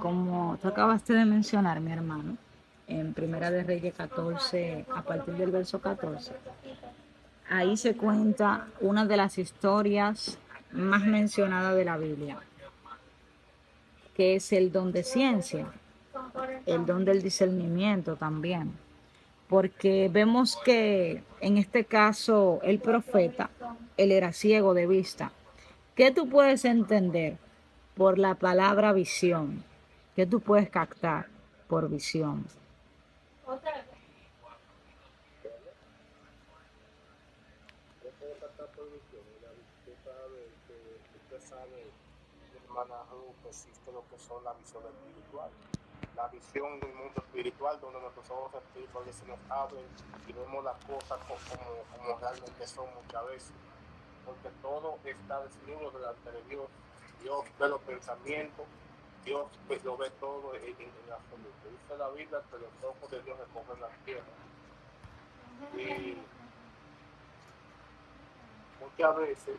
Como tú acabaste de mencionar, mi hermano, en Primera de Reyes 14, a partir del verso 14, ahí se cuenta una de las historias más mencionadas de la Biblia, que es el don de ciencia, el don del discernimiento también, porque vemos que en este caso el profeta, él era ciego de vista. ¿Qué tú puedes entender por la palabra visión? ¿Qué tú puedes captar por visión? Yo puedo tratar por visión, y usted sabe, mi hermana Ruth, que existe lo que son la visión espiritual. La visión del mundo espiritual, donde nuestros ojos espirituales se nos abren y vemos las cosas como realmente son muchas veces. Porque todo está desnudo delante de Dios. Dios ve los pensamientos, Dios pues, lo ve todo en absoluto. Dice la Biblia que los ojos de Dios recogen la tierra. Y muchas veces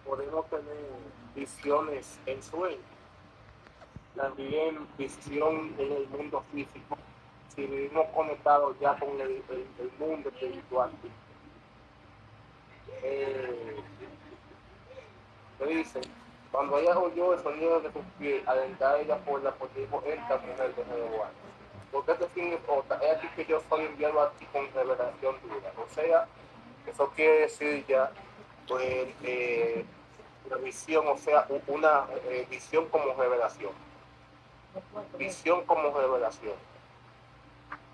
podemos tener visiones en sueños, también visión en el mundo físico, si vivimos conectados ya con el mundo espiritual. Eh, Me dicen, cuando ella oyó el sonido de sus pies, al entrar ella por la puerta, dijo, esta mujer de Jehová. Porque este significa, es aquí que yo soy enviado a ti con revelación dura. O sea, eso quiere decir ya, pues, una visión, o sea, una visión como revelación. Visión como revelación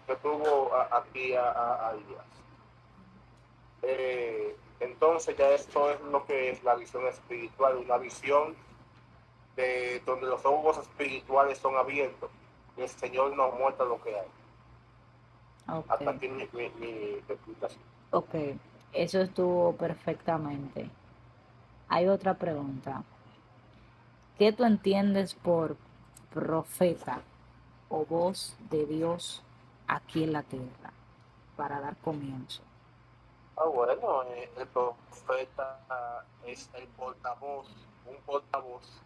que tuvo aquí a Elías. Entonces ya esto es lo que es la visión espiritual, una visión de donde los ojos espirituales son abiertos y el Señor nos muestra lo que hay. Ok, Hasta aquí mi explicación. ok, eso estuvo perfectamente. Hay otra pregunta. ¿Qué tú entiendes por profeta o voz de Dios aquí en la tierra? Para dar comienzo. Bueno, el profeta es el portavoz, un portavoz,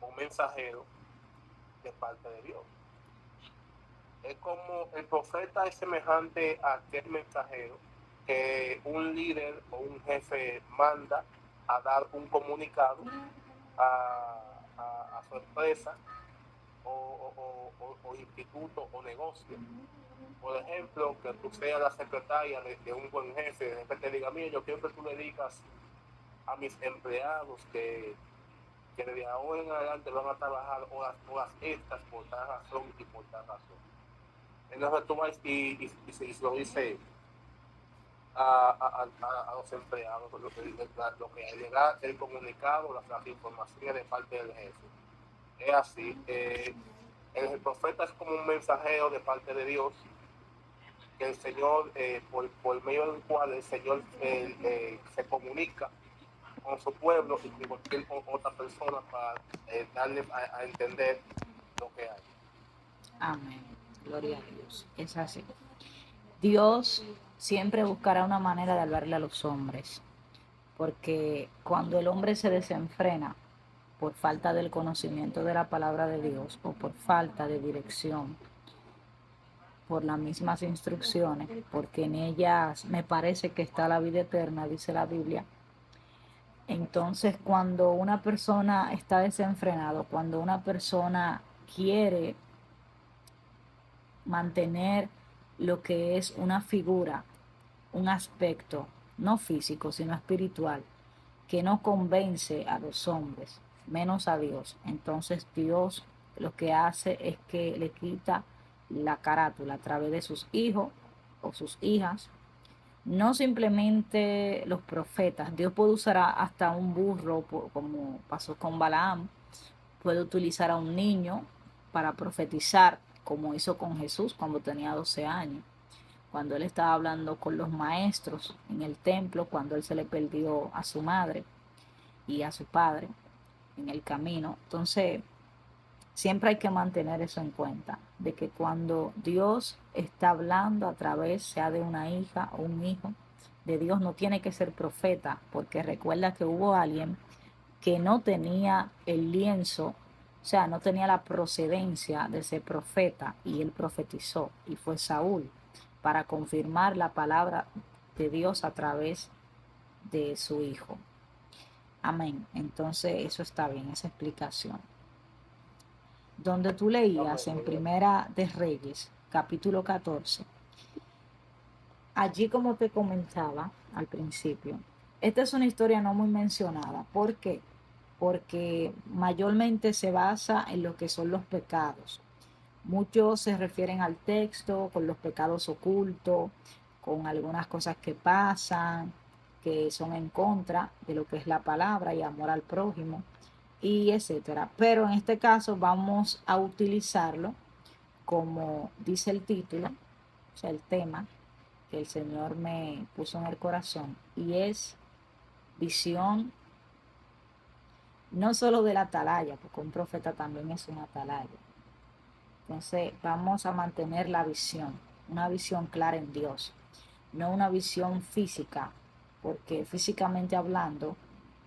un mensajero de parte de Dios. Es como el profeta es semejante a aquel mensajero que un líder o un jefe manda a dar un comunicado a su empresa o instituto o negocio. Por ejemplo, que tú seas la secretaria de un buen jefe, de repente diga, mire, yo quiero que tú le digas a mis empleados que desde ahora en adelante van a trabajar horas extras por tal razón y por tal razón. Entonces tú vas y se lo dice a los empleados, lo que llega el comunicado, las informaciones de parte del jefe. Es así. El profeta es como un mensajero de parte de Dios, que el Señor, por medio del cual el Señor se comunica con su pueblo y con cualquier otra persona para darle a entender lo que hay. Amén. Gloria a Dios. Es así. Dios siempre buscará una manera de hablarle a los hombres, porque cuando el hombre se desenfrena por falta del conocimiento de la palabra de Dios o por falta de dirección, por las mismas instrucciones, porque en ellas me parece que está la vida eterna, dice la Biblia. Entonces, cuando una persona está desenfrenado, cuando una persona quiere mantener lo que es una figura, un aspecto, no físico, sino espiritual, que no convence a los hombres, menos a Dios. Entonces Dios lo que hace es que le quita la carátula a través de sus hijos o sus hijas. No simplemente los profetas, Dios puede usar hasta un burro, como pasó con Balaam, puede utilizar a un niño para profetizar, como hizo con Jesús cuando tenía 12 años, cuando él estaba hablando con los maestros en el templo, cuando él se le perdió a su madre y a su padre en el camino. Entonces, siempre hay que mantener eso en cuenta, de que cuando Dios está hablando a través, sea de una hija o un hijo, de Dios no tiene que ser profeta, porque recuerda que hubo alguien que no tenía el lienzo, o sea, no tenía la procedencia de ser profeta, y él profetizó, y fue Saúl, para confirmar la palabra de Dios a través de su hijo. Amén. Entonces eso está bien, esa explicación. Donde tú leías en Primera de Reyes, capítulo 14, allí, como te comentaba al principio, esta es una historia no muy mencionada. ¿Por qué? Porque mayormente se basa en lo que son los pecados. Muchos se refieren al texto con los pecados ocultos, con algunas cosas que pasan, que son en contra de lo que es la palabra y amor al prójimo, y etcétera. Pero en este caso vamos a utilizarlo como dice el título, o sea, el tema que el Señor me puso en el corazón, y es visión, no solo de la atalaya, porque un profeta también es una atalaya. Entonces vamos a mantener la visión, una visión clara en Dios, no una visión física, porque físicamente hablando,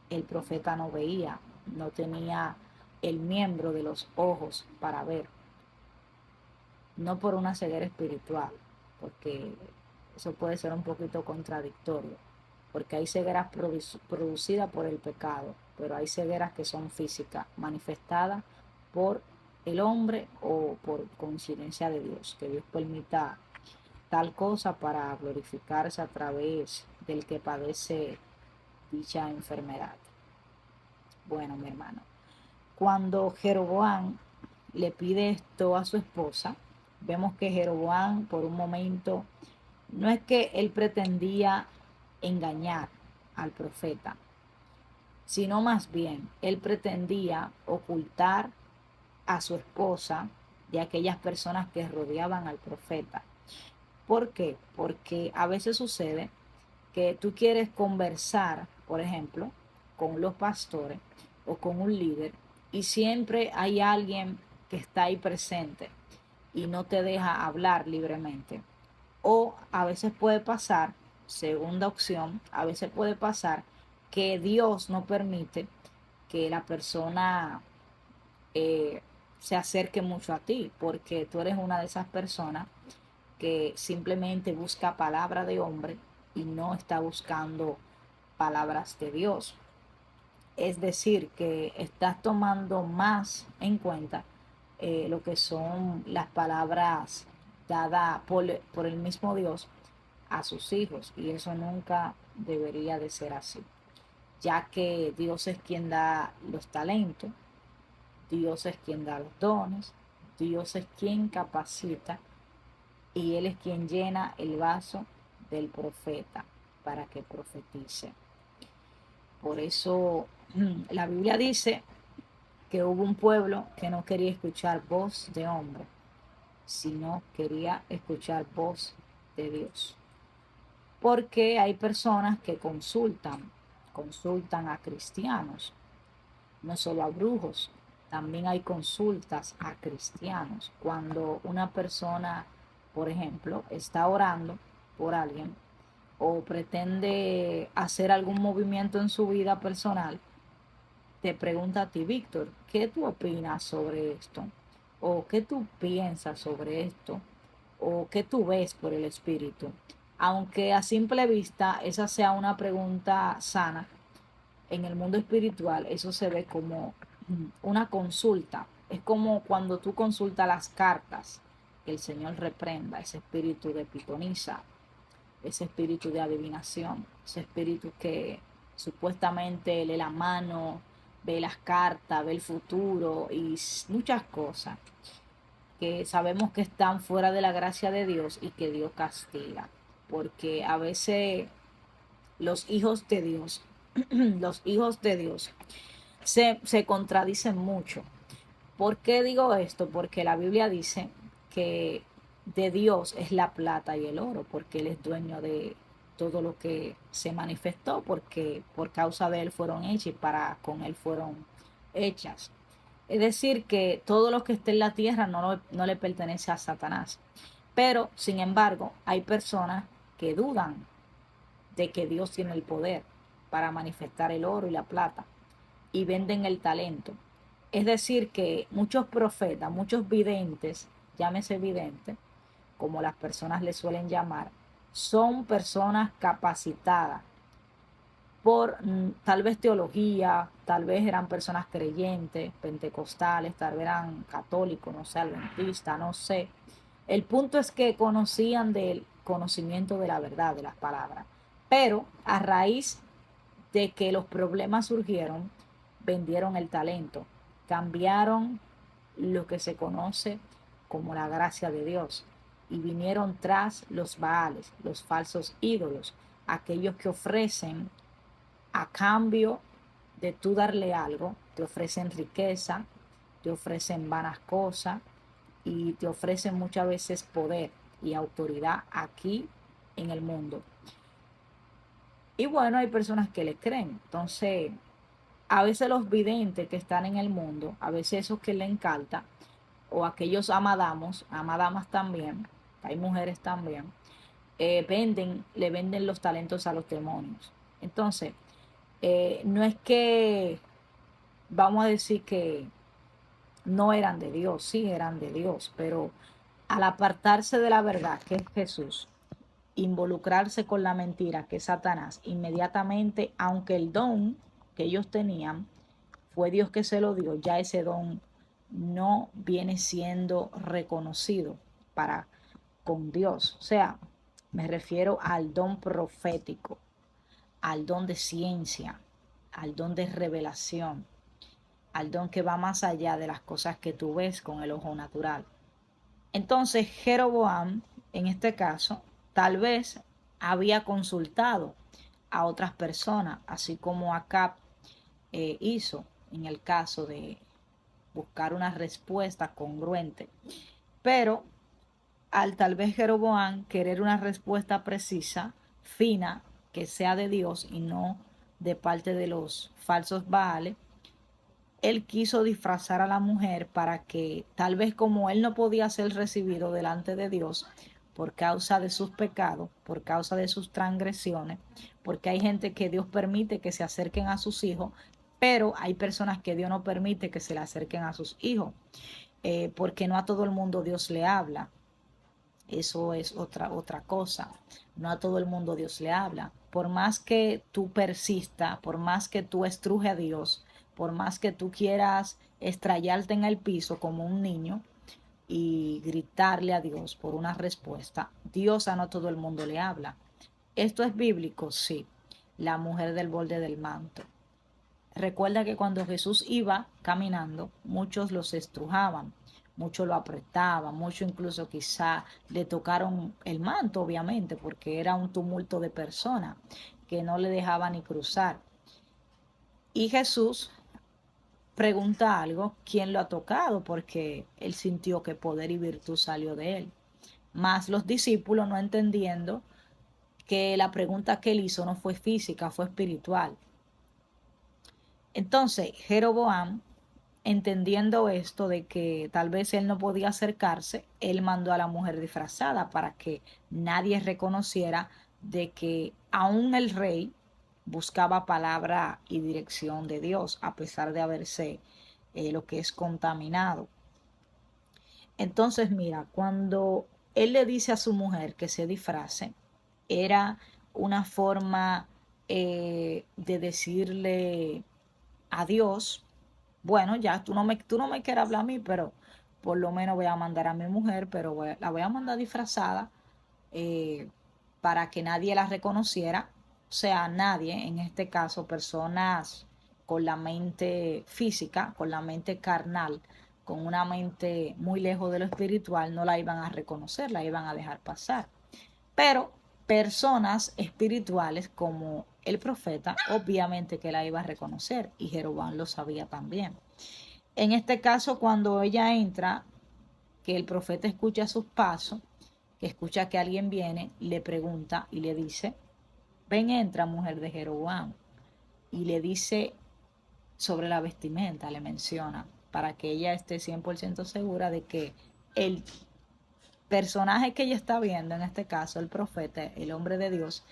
el profeta no veía, no tenía el miembro de los ojos para ver, no por una ceguera espiritual, porque eso puede ser un poquito contradictorio, porque hay cegueras producidas por el pecado, pero hay cegueras que son físicas, manifestadas por el hombre o por coincidencia de Dios, que Dios permita tal cosa para glorificarse a través del que padece dicha enfermedad. Bueno, mi hermano, cuando Jeroboam le pide esto a su esposa, vemos que Jeroboam por un momento, no es que él pretendía engañar al profeta, sino más bien él pretendía ocultar a su esposa de aquellas personas que rodeaban al profeta. ¿Por qué? Porque a veces sucede que tú quieres conversar, por ejemplo, con los pastores o con un líder, y siempre hay alguien que está ahí presente y no te deja hablar libremente. O a veces puede pasar, segunda opción, a veces puede pasar que Dios no permite que la persona eh, se acerque mucho a ti, porque tú eres una de esas personas que simplemente busca palabra de hombre y no está buscando palabras de Dios. Es decir, que estás tomando más en cuenta lo que son las palabras dadas por el mismo Dios a sus hijos, y eso nunca debería de ser así, ya que Dios es quien da los talentos, Dios es quien da los dones, Dios es quien capacita, y Él es quien llena el vaso del profeta para que profetice. Por eso la Biblia dice que hubo un pueblo que no quería escuchar voz de hombre, sino quería escuchar voz de Dios. Porque hay personas que consultan a cristianos, no solo a brujos, también hay consultas a cristianos. Cuando una persona, por ejemplo, está orando por alguien o pretende hacer algún movimiento en su vida personal, te pregunta a ti: Víctor, ¿qué tú opinas sobre esto? ¿O qué tú piensas sobre esto? ¿O qué tú ves por el Espíritu? Aunque a simple vista esa sea una pregunta sana, en el mundo espiritual eso se ve como una consulta. Es como cuando tú consultas las cartas, que el Señor reprenda ese espíritu de pitonisa, ese espíritu de adivinación, ese espíritu que supuestamente lee la mano, ve las cartas, ve el futuro y muchas cosas que sabemos que están fuera de la gracia de Dios y que Dios castiga. Porque a veces los hijos de Dios, los hijos de Dios se contradicen mucho. ¿Por qué digo esto? Porque la Biblia dice que de Dios es la plata y el oro, porque Él es dueño de todo lo que se manifestó, porque por causa de Él fueron hechas y para con Él fueron hechas. Es decir, que todo lo que esté en la tierra no le pertenece a Satanás. Pero, sin embargo, hay personas que dudan de que Dios tiene el poder para manifestar el oro y la plata. y venden el talento. Es decir, que muchos profetas, muchos videntes, llámese vidente, como las personas le suelen llamar, son personas capacitadas por tal vez teología, tal vez eran personas creyentes, pentecostales, tal vez eran católicos, no sé, adventistas, no sé. El punto es que conocían del conocimiento de la verdad, de las palabras. Pero a raíz de que los problemas surgieron, vendieron el talento, cambiaron lo que se conoce como la gracia de Dios y vinieron tras los Baales, los falsos ídolos, aquellos que ofrecen a cambio de tú darle algo, te ofrecen riqueza, te ofrecen vanas cosas y te ofrecen muchas veces poder y autoridad aquí en el mundo. Y bueno, hay personas que le creen. Entonces, a veces los videntes que están en el mundo, a veces esos que le encanta, o aquellos amadamas también, hay mujeres también, le venden los talentos a los demonios. Entonces, no es que vamos a decir que no eran de Dios, sí eran de Dios, pero al apartarse de la verdad, que es Jesús, involucrarse con la mentira, que es Satanás, inmediatamente, aunque el don que ellos tenían fue Dios que se lo dio, ya ese don no viene siendo reconocido para con Dios. O sea, me refiero al don profético, al don de ciencia, al don de revelación, al don que va más allá de las cosas que tú ves con el ojo natural. Entonces, Jeroboam, en este caso, tal vez había consultado a otras personas, así como Acab hizo en el caso de buscar una respuesta congruente. Pero al tal vez Jeroboam querer una respuesta precisa, fina, que sea de Dios y no de parte de los falsos Baales, él quiso disfrazar a la mujer para que tal vez como él no podía ser recibido delante de Dios por causa de sus pecados, por causa de sus transgresiones, porque hay gente que Dios permite que se acerquen a sus hijos, pero hay personas que Dios no permite que se le acerquen a sus hijos, porque no a todo el mundo Dios le habla. Eso es otra cosa. No a todo el mundo Dios le habla. Por más que tú persista, por más que tú estruje a Dios, por más que tú quieras estrellarte en el piso como un niño y gritarle a Dios por una respuesta, Dios a no todo el mundo le habla. ¿Esto es bíblico? Sí. La mujer del borde del manto. Recuerda que cuando Jesús iba caminando, muchos los estrujaban, muchos lo apretaban, muchos incluso quizá le tocaron el manto, obviamente, porque era un tumulto de personas que no le dejaban ni cruzar. Y Jesús pregunta algo, ¿quién lo ha tocado? Porque él sintió que poder y virtud salió de él. Más los discípulos no entendiendo que la pregunta que él hizo no fue física, fue espiritual. Entonces, Jeroboam, entendiendo esto de que tal vez él no podía acercarse, él mandó a la mujer disfrazada para que nadie reconociera de que aún el rey buscaba palabra y dirección de Dios, a pesar de haberse lo que es contaminado. Entonces, mira, cuando él le dice a su mujer que se disfrace, era una forma de decirle a Dios, bueno, ya tú no me quieres hablar a mí, pero por lo menos voy a mandar a mi mujer, pero la voy a mandar disfrazada eh, para que nadie la reconociera, o sea, nadie, en este caso, personas con la mente física, con la mente carnal, con una mente muy lejos de lo espiritual, no la iban a reconocer, la iban a dejar pasar. Pero personas espirituales como el profeta, obviamente que la iba a reconocer y Jeroboam lo sabía también. En este caso, cuando ella entra, que el profeta escucha sus pasos, que escucha que alguien viene, le pregunta y le dice, ven, entra, mujer de Jeroboam. Y le dice sobre la vestimenta, le menciona, para que ella esté 100% segura de que el personaje que ella está viendo, en este caso el profeta, el hombre de Dios,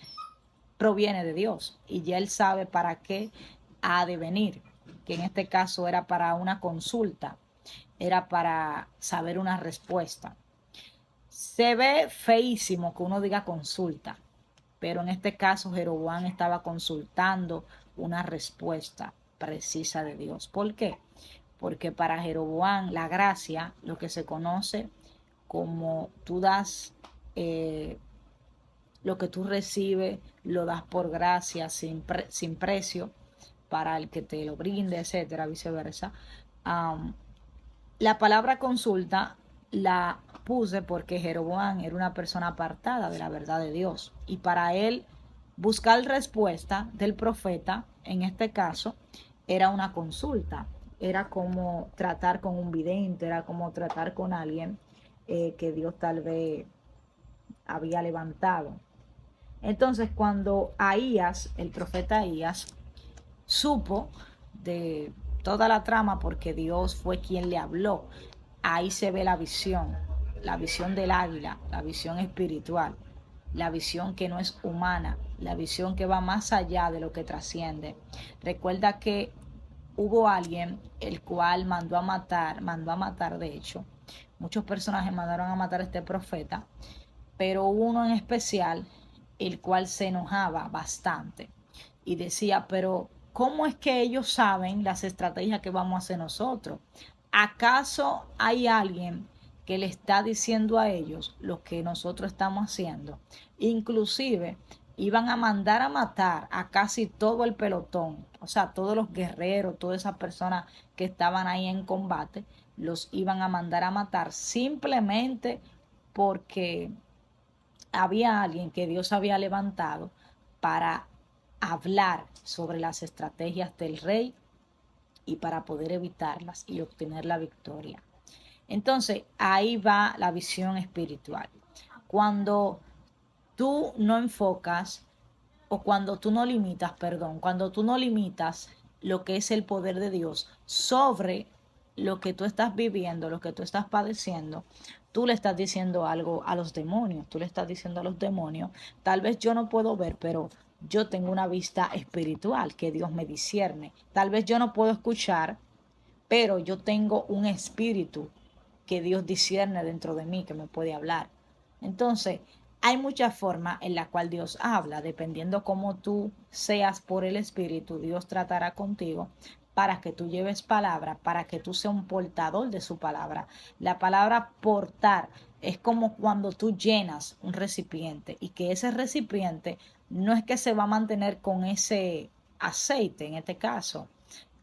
proviene de Dios y ya él sabe para qué ha de venir. que en este caso era para una consulta, era para saber una respuesta. Se ve feísimo que uno diga consulta, pero en este caso Jeroboam estaba consultando una respuesta precisa de Dios. ¿Por qué? Porque para Jeroboam la gracia, lo que se conoce como tú das, lo que tú recibes, lo das por gracia sin precio para el que te lo brinde, etcétera, viceversa. La palabra consulta la puse porque Jeroboam era una persona apartada de la verdad de Dios. Y para él buscar respuesta del profeta, en este caso, era una consulta. Era como tratar con un vidente, era como tratar con alguien que Dios tal vez había levantado. Entonces, cuando Ahías, el profeta Ahías, supo de toda la trama porque Dios fue quien le habló, ahí se ve la visión del águila, la visión espiritual, la visión que no es humana, la visión que va más allá de lo que trasciende. Recuerda que hubo alguien el cual mandó a matar de hecho, muchos personajes mandaron a matar a este profeta, pero hubo uno en especial el cual se enojaba bastante y decía, pero ¿cómo es que ellos saben las estrategias que vamos a hacer nosotros? ¿Acaso hay alguien que le está diciendo a ellos lo que nosotros estamos haciendo? Inclusive iban a mandar a matar a casi todo el pelotón, o sea, todos los guerreros, todas esas personas que estaban ahí en combate, los iban a mandar a matar simplemente porque había alguien que Dios había levantado para hablar sobre las estrategias del rey y para poder evitarlas y obtener la victoria. Entonces, ahí va la visión espiritual. Cuando tú no enfocas o cuando tú no limitas, perdón, cuando tú no limitas lo que es el poder de Dios sobre lo que tú estás viviendo, lo que tú estás padeciendo, tú le estás diciendo algo a los demonios, tú le estás diciendo a los demonios, tal vez yo no puedo ver, pero yo tengo una vista espiritual que Dios me discierne. Tal vez yo no puedo escuchar, pero yo tengo un espíritu que Dios discierne dentro de mí, que me puede hablar. Entonces, hay muchas formas en las cuales Dios habla, dependiendo cómo tú seas por el Espíritu, Dios tratará contigo para que tú lleves palabra, para que tú seas un portador de su palabra. La palabra portar es como cuando tú llenas un recipiente y que ese recipiente no es que se va a mantener con ese aceite, en este caso,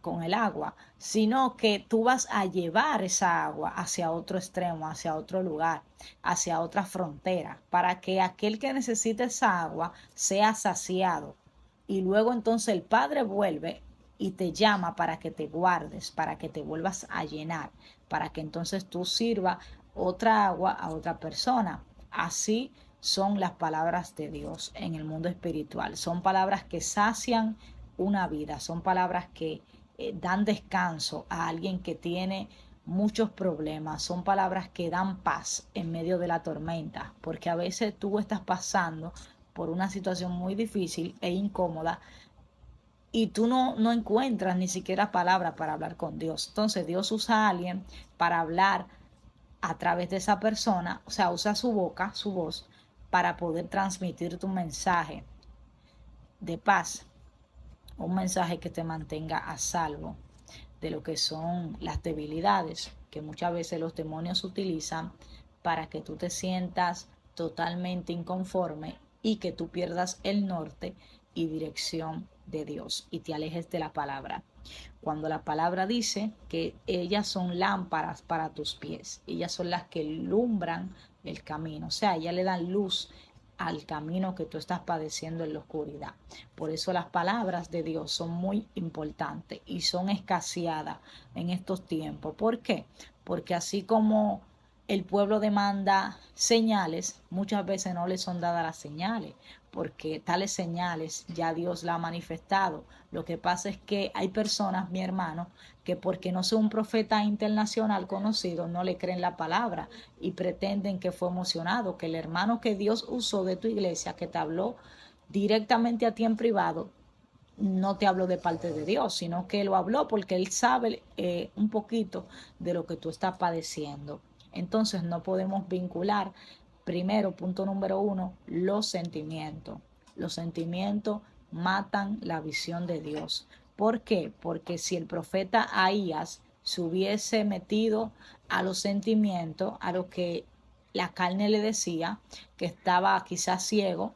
con el agua, sino que tú vas a llevar esa agua hacia otro extremo, hacia otro lugar, hacia otra frontera, para que aquel que necesite esa agua sea saciado. Y luego entonces el Padre vuelve y te llama para que te guardes, para que te vuelvas a llenar, para que entonces tú sirvas otra agua a otra persona. Así son las palabras de Dios en el mundo espiritual. Son palabras que sacian una vida, son palabras que dan descanso a alguien que tiene muchos problemas, son palabras que dan paz en medio de la tormenta, porque a veces tú estás pasando por una situación muy difícil e incómoda y tú no encuentras ni siquiera palabras para hablar con Dios. Entonces Dios usa a alguien para hablar a través de esa persona, o sea, usa su boca, su voz, para poder transmitir tu mensaje de paz, un mensaje que te mantenga a salvo de lo que son las debilidades que muchas veces los demonios utilizan para que tú te sientas totalmente inconforme y que tú pierdas el norte y dirección de Dios y te alejes de la palabra. Cuando la palabra dice que ellas son lámparas para tus pies, ellas son las que alumbran el camino, o sea, ellas le dan luz al camino que tú estás padeciendo en la oscuridad. Por eso las palabras de Dios son muy importantes y son escaseadas en estos tiempos. ¿Por qué? Porque así como el pueblo demanda señales, muchas veces no le son dadas las señales, porque tales señales ya Dios la ha manifestado. Lo que pasa es que hay personas, mi hermano, que porque no sea un profeta internacional conocido, no le creen la palabra y pretenden que fue emocionado, que el hermano que Dios usó de tu iglesia, que te habló directamente a ti en privado, no te habló de parte de Dios, sino que lo habló porque Él sabe un poquito de lo que tú estás padeciendo. Entonces no podemos vincular, primero, punto número uno, los sentimientos. Los sentimientos matan la visión de Dios. ¿Por qué? Porque si el profeta Ahías se hubiese metido a los sentimientos, a lo que la carne le decía, que estaba quizás ciego,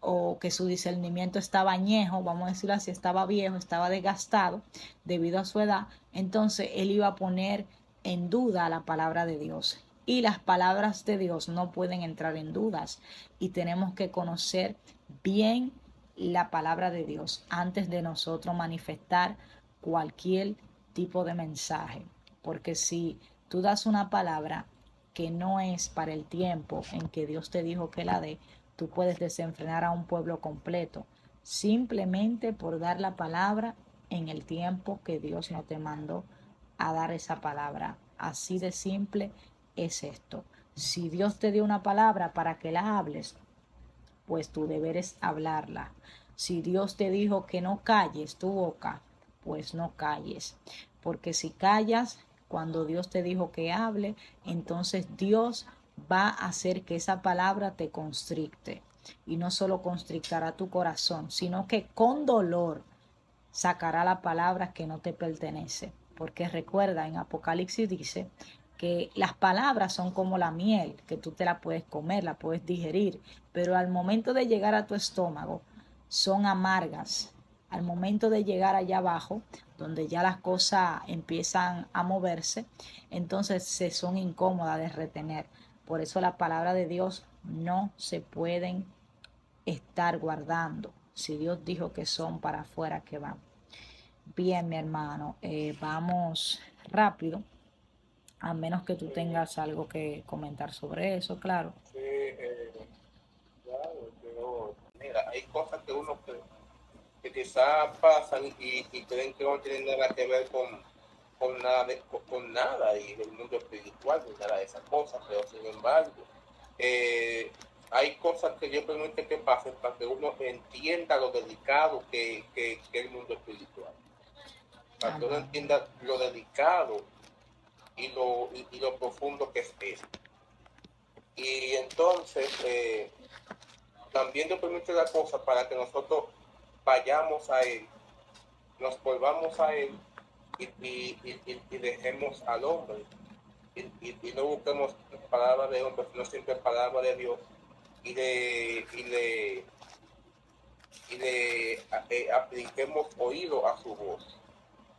o que su discernimiento estaba añejo, vamos a decirlo así, estaba viejo, estaba desgastado debido a su edad, entonces él iba a poner en duda la palabra de Dios. Y las palabras de Dios no pueden entrar en dudas y tenemos que conocer bien la palabra de Dios antes de nosotros manifestar cualquier tipo de mensaje. Porque si tú das una palabra que no es para el tiempo en que Dios te dijo que la dé, tú puedes desenfrenar a un pueblo completo simplemente por dar la palabra en el tiempo que Dios no te mandó a dar esa palabra. Así de simple es esto. Si Dios te dio una palabra para que la hables, pues tu deber es hablarla. Si Dios te dijo que no calles tu boca, pues no calles. Porque si callas cuando Dios te dijo que hable, entonces Dios va a hacer que esa palabra te constricte. Y no solo constrictará tu corazón, sino que con dolor sacará la palabra que no te pertenece. Porque recuerda, en Apocalipsis dice que las palabras son como la miel, que tú te la puedes comer, la puedes digerir, pero al momento de llegar a tu estómago son amargas. Al momento de llegar allá abajo, donde ya las cosas empiezan a moverse, entonces se son incómodas de retener. Por eso la palabra de Dios no se pueden estar guardando. Si Dios dijo que son para afuera, que van. Bien, mi hermano, vamos rápido, a menos que tú tengas algo que comentar sobre eso, claro. Sí, claro, pero mira, hay cosas que que quizás pasan y creen que no tienen nada que ver con nada y el mundo espiritual ni nada de esas cosas, pero sin embargo, eh, hay cosas que Dios permite que pasen para que uno entienda lo delicado que es el mundo espiritual, para que uno Amén. entienda lo delicado y lo profundo que es esto. Y entonces, también Dios permite la cosa para que nosotros vayamos a Él, nos volvamos a Él y dejemos al hombre. Y no busquemos palabras de hombre, sino siempre palabra de Dios. Y le apliquemos oído a su voz.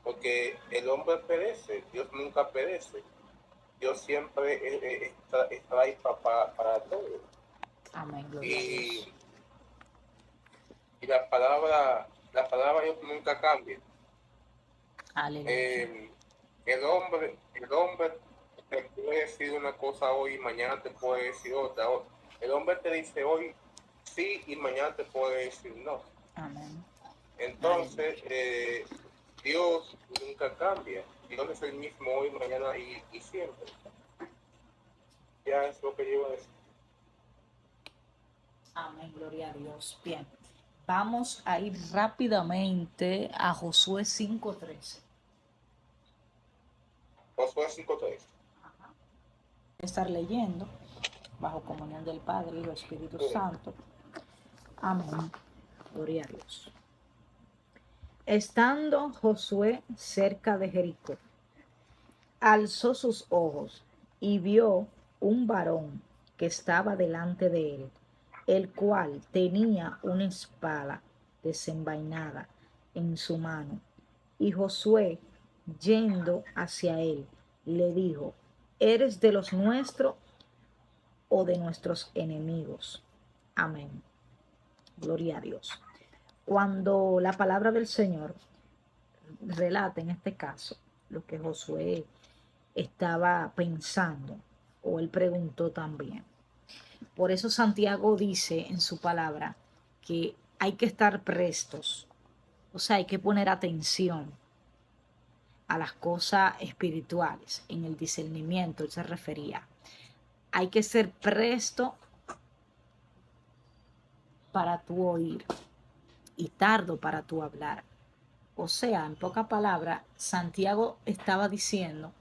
Porque el hombre perece, Dios nunca perece. Dios siempre está ahí para todo. Amén, gloria a Y, Dios. y la palabra de Dios nunca cambia. Aleluya. Eh, el hombre te puede decir una cosa hoy y mañana te puede decir otra. El hombre te dice hoy sí y mañana te puede decir no. Amén. Entonces, Aleluya. Dios nunca cambia. Dios es el mismo hoy, mañana y siempre. Ya es lo que yo iba a decir. Amén, gloria a Dios. Bien, vamos a ir rápidamente a Josué 5:13. Josué 5:3. Estar leyendo bajo comunión del Padre y del Espíritu Sí. Santo. Amén. Gloria a Dios. Estando Josué cerca de Jericó, alzó sus ojos y vio un varón que estaba delante de él, el cual tenía una espada desenvainada en su mano. Y Josué, yendo hacia él, le dijo: ¿Eres de los nuestros o de nuestros enemigos? Amén. Gloria a Dios. Cuando la palabra del Señor relata en este caso lo que Josué estaba pensando, o él preguntó también. Por eso Santiago dice en su palabra que hay que estar prestos, o sea, hay que poner atención a las cosas espirituales, en el discernimiento, él se refería. Hay que ser presto para tu oír y tardo para tu hablar. O sea, en pocas palabras, Santiago estaba diciendo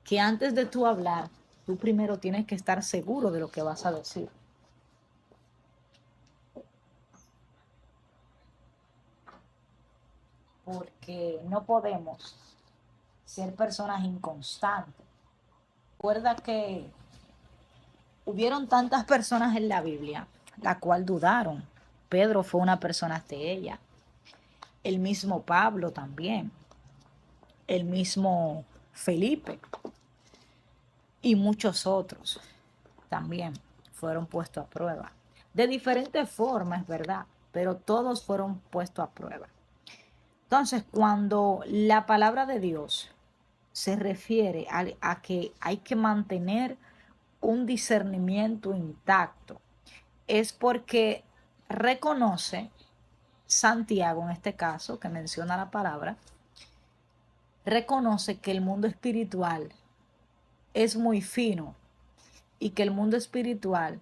que antes de tú hablar, tú primero tienes que estar seguro de lo que vas a decir. Porque no podemos ser personas inconstantes. Recuerda que hubieron tantas personas en la Biblia, la cual dudaron. Pedro fue una persona de ella. El mismo Pablo también. El mismo Felipe. Y muchos otros también fueron puestos a prueba. De diferentes formas, ¿verdad? Pero todos fueron puestos a prueba. Entonces, cuando la palabra de Dios se refiere a que hay que mantener un discernimiento intacto, es porque reconoce Santiago, en este caso, que menciona la palabra, reconoce que el mundo espiritual es muy fino y que el mundo espiritual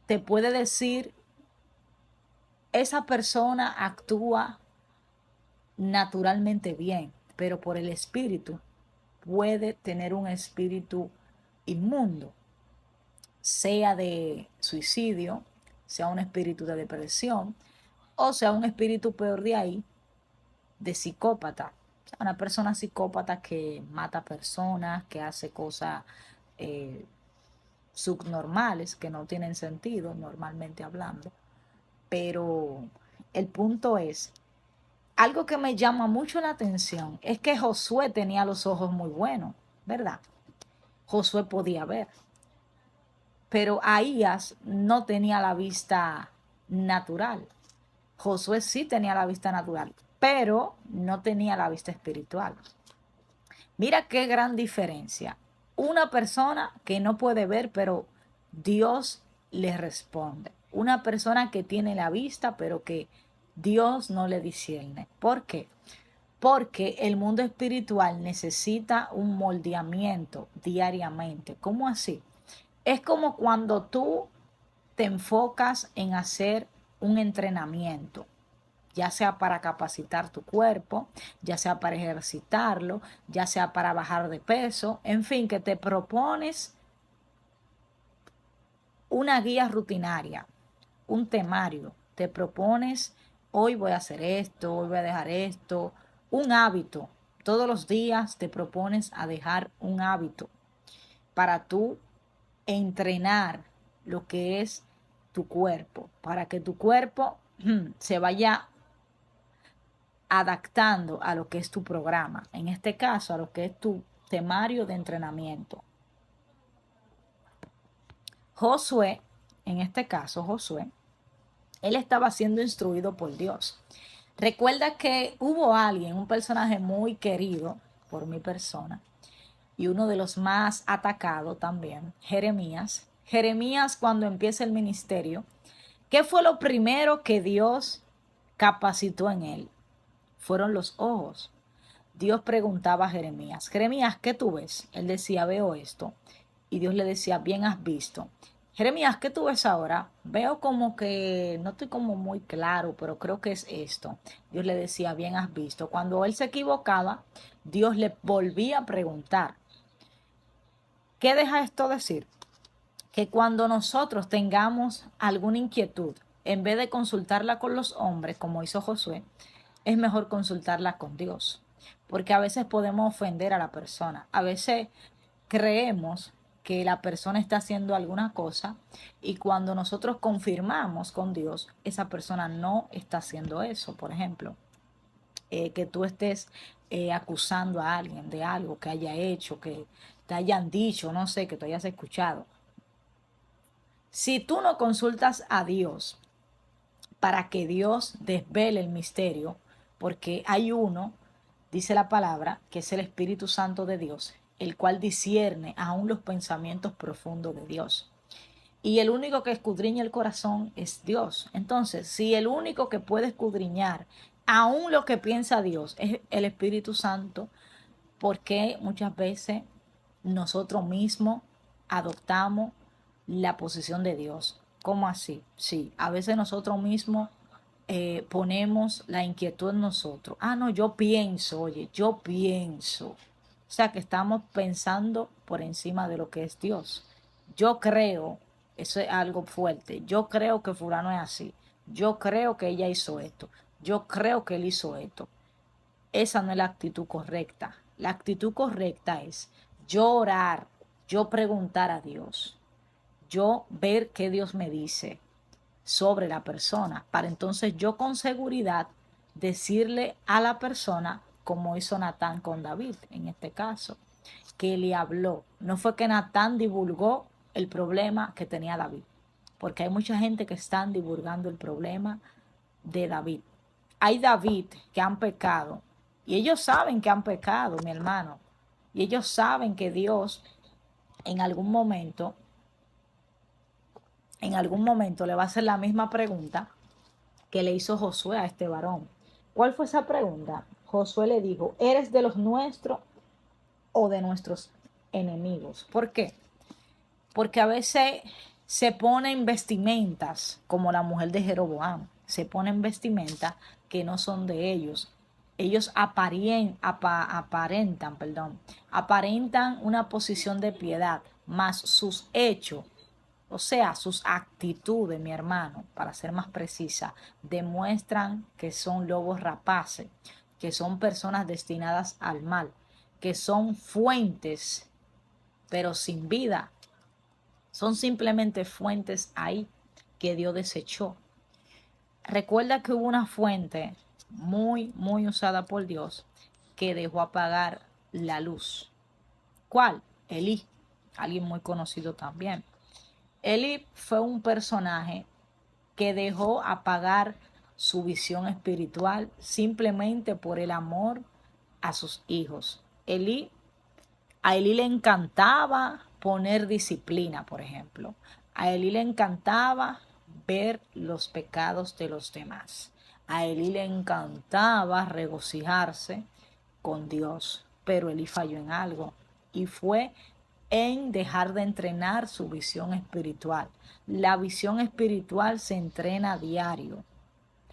te puede decir, esa persona actúa naturalmente bien, pero por el espíritu puede tener un espíritu inmundo, sea de suicidio, sea un espíritu de depresión, o sea un espíritu peor de ahí, de psicópata. O sea, una persona psicópata que mata personas, que hace cosas eh, subnormales, que no tienen sentido, normalmente hablando. Pero el punto es, algo que me llama mucho la atención es que Josué tenía los ojos muy buenos, ¿verdad? Josué podía ver, pero Ahías no tenía la vista natural. Josué sí tenía la vista natural, pero no tenía la vista espiritual. Mira qué gran diferencia. Una persona que no puede ver, pero Dios le responde. Una persona que tiene la vista, pero que Dios no le discierne. ¿Por qué? Porque el mundo espiritual necesita un moldeamiento diariamente. ¿Cómo así? Es como cuando tú te enfocas en hacer un entrenamiento, ya sea para capacitar tu cuerpo, ya sea para ejercitarlo, ya sea para bajar de peso, en fin, que te propones una guía rutinaria, un temario, te propones, hoy voy a hacer esto, hoy voy a dejar esto, un hábito. Todos los días te propones a dejar un hábito para tú entrenar lo que es tu cuerpo, para que tu cuerpo se vaya adaptando a lo que es tu programa, en este caso a lo que es tu temario de entrenamiento. Josué, en este caso Josué, él estaba siendo instruido por Dios. Recuerda que hubo alguien, un personaje muy querido por mi persona y uno de los más atacados también, Jeremías. Jeremías, cuando empieza el ministerio, ¿qué fue lo primero que Dios capacitó en él? Fueron los ojos. Dios preguntaba a Jeremías, Jeremías, ¿qué tú ves? Él decía, veo esto. Y Dios le decía, bien has visto. Jeremías, ¿qué tú ves ahora? Veo como que no estoy como muy claro, pero creo que es esto. Dios le decía, bien has visto. Cuando él se equivocaba, Dios le volvía a preguntar. ¿Qué deja esto decir? Que cuando nosotros tengamos alguna inquietud, en vez de consultarla con los hombres, como hizo Josué, es mejor consultarla con Dios. Porque a veces podemos ofender a la persona. A veces creemos que la persona está haciendo alguna cosa y cuando nosotros confirmamos con Dios, esa persona no está haciendo eso. Por ejemplo, que tú estés acusando a alguien de algo que haya hecho, que te hayan dicho, no sé, que tú hayas escuchado. Si tú no consultas a Dios para que Dios desvele el misterio, porque hay uno, dice la palabra, que es el Espíritu Santo de Dios, el cual discierne aún los pensamientos profundos de Dios. Y el único que escudriña el corazón es Dios. Entonces, si el único que puede escudriñar aún lo que piensa Dios es el Espíritu Santo, ¿por qué muchas veces nosotros mismos adoptamos la posición de Dios? ¿Cómo así? Sí, a veces nosotros mismos ponemos la inquietud en nosotros. Ah, no, yo pienso, oye, yo pienso. O sea que estamos pensando por encima de lo que es Dios. Yo creo, eso es algo fuerte. Yo creo que fulano es así. Yo creo que ella hizo esto. Yo creo que él hizo esto. Esa no es la actitud correcta. La actitud correcta es yo orar, yo preguntar a Dios, yo ver qué Dios me dice sobre la persona, para entonces yo con seguridad decirle a la persona, como hizo Natán con David en este caso, que le habló. No fue que Natán divulgó el problema que tenía David, porque hay mucha gente que están divulgando el problema de David. Hay David que han pecado y ellos saben que han pecado, mi hermano, y ellos saben que Dios en algún momento, le va a hacer la misma pregunta que le hizo Josué a este varón. ¿Cuál fue esa pregunta? Josué le dijo, ¿eres de los nuestros o de nuestros enemigos? ¿Por qué? Porque a veces se ponen vestimentas, como la mujer de Jeroboam, se ponen vestimentas que no son de ellos. Ellos aparentan una posición de piedad, mas sus hechos, o sea, sus actitudes, mi hermano, para ser más precisa, demuestran que son lobos rapaces, que son personas destinadas al mal, que son fuentes, pero sin vida. Son simplemente fuentes ahí que Dios desechó. Recuerda que hubo una fuente muy, muy usada por Dios que dejó apagar la luz. ¿Cuál? Elí, alguien muy conocido también. Elí fue un personaje que dejó apagar su visión espiritual simplemente por el amor a sus hijos. A Elí le encantaba poner disciplina, por ejemplo. A Elí le encantaba ver los pecados de los demás. A Elí le encantaba regocijarse con Dios, pero Elí falló en algo y fue en dejar de entrenar su visión espiritual. La visión espiritual se entrena a diario.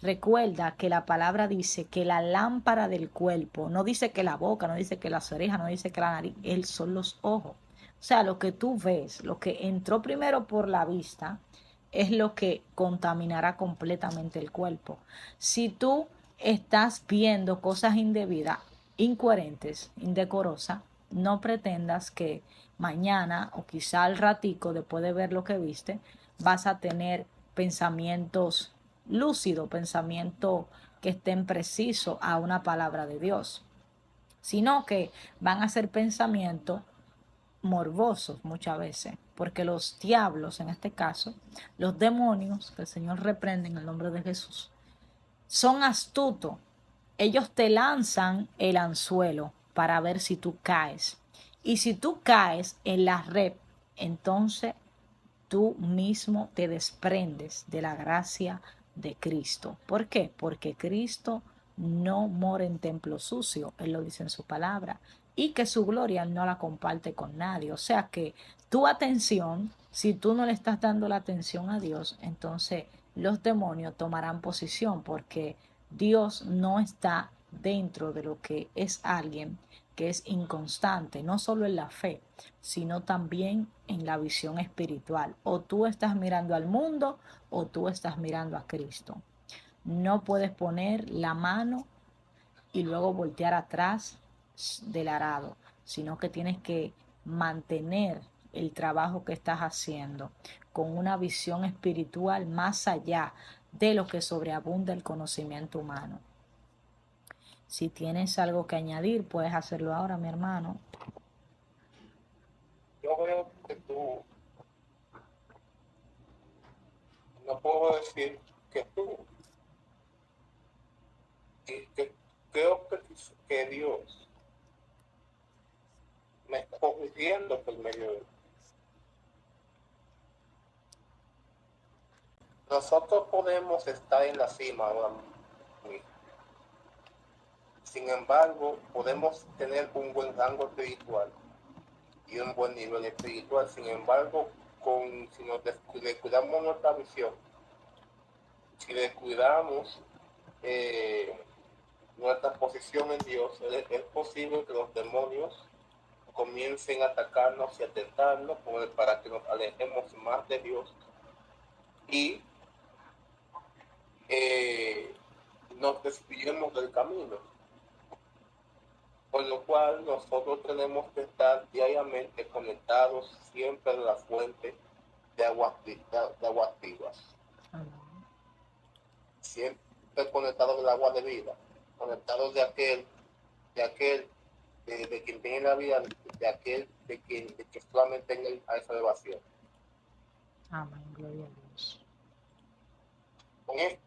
Recuerda que la palabra dice que la lámpara del cuerpo, no dice que la boca, no dice que las orejas, no dice que la nariz, son los ojos. O sea, lo que tú ves, lo que entró primero por la vista, es lo que contaminará completamente el cuerpo. Si tú estás viendo cosas indebidas, incoherentes, indecorosas, no pretendas que mañana o quizá al ratico, después de ver lo que viste, vas a tener pensamientos lúcidos, pensamientos que estén precisos a una palabra de Dios, sino que van a ser pensamientos morbosos muchas veces, porque los diablos, en este caso, los demonios, que el Señor reprende en el nombre de Jesús, son astutos. Ellos te lanzan el anzuelo para ver si tú caes. Y si tú caes en la red, entonces tú mismo te desprendes de la gracia de Cristo. ¿Por qué? Porque Cristo no mora en templo sucio, Él lo dice en su palabra, y que su gloria no la comparte con nadie. O sea que tu atención, si tú no le estás dando la atención a Dios, entonces los demonios tomarán posición porque Dios no está dentro de lo que es alguien que es inconstante, no solo en la fe, sino también en la visión espiritual. O tú estás mirando al mundo o tú estás mirando a Cristo. No puedes poner la mano y luego voltear atrás del arado, sino que tienes que mantener el trabajo que estás haciendo con una visión espiritual más allá de lo que sobreabunda el conocimiento humano. Si tienes algo que añadir, puedes hacerlo ahora, mi hermano. Yo veo que tú, no puedo decir que tú, que creo que Dios me está corrigiendo por medio de nosotros podemos estar en la cima ahora mismo. Sin embargo, podemos tener un buen rango espiritual y un buen nivel espiritual. Sin embargo, si nos descuidamos nuestra visión, si descuidamos nuestra posición en Dios, es posible que los demonios comiencen a atacarnos y a tentarnos para que nos alejemos más de Dios y nos desviemos del camino. Por lo cual nosotros tenemos que estar diariamente conectados siempre a la fuente de aguas vivas. Siempre conectados al agua de vida, conectados de quien tiene la vida, de que solamente en él hay salvación. Amén, gloria a Dios. Con esto,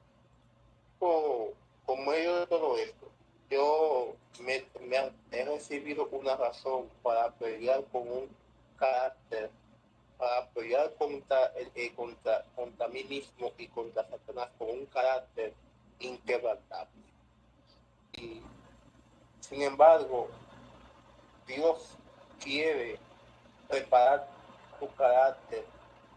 por medio de todo esto, yo he recibido una razón para pelear con un carácter, para pelear contra mí mismo y contra Satanás con un carácter inquebrantable. Y sin embargo, Dios quiere preparar tu carácter,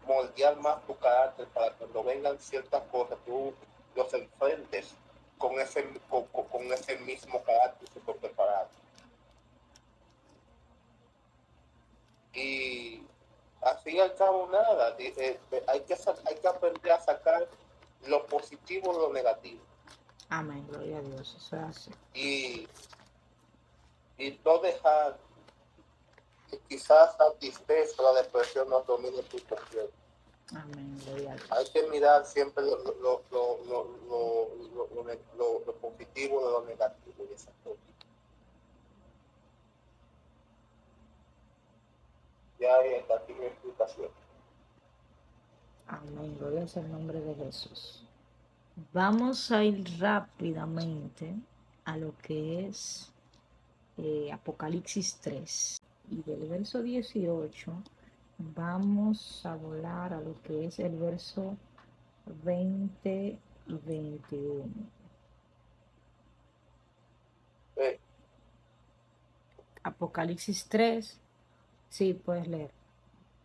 moldear más tu carácter para que cuando vengan ciertas cosas tú los enfrentes con ese mismo carácter súper preparado. Y así al cabo nada, hay que aprender a sacar lo positivo de lo negativo. Amén, gloria a Dios, eso es así. Y no dejar que quizás la tristeza o la depresión no domine tu cuerpo. Amén, gloria a Dios. Hay que mirar siempre lo positivo de lo negativo de esa cosa. Ya está aquí mi explicación. Amén, gloria al nombre de Jesús. Vamos a ir rápidamente a lo que es Apocalipsis 3. Y del verso 18 vamos a volar a lo que es el verso 20 y 21. Apocalipsis 3, sí, puedes leer.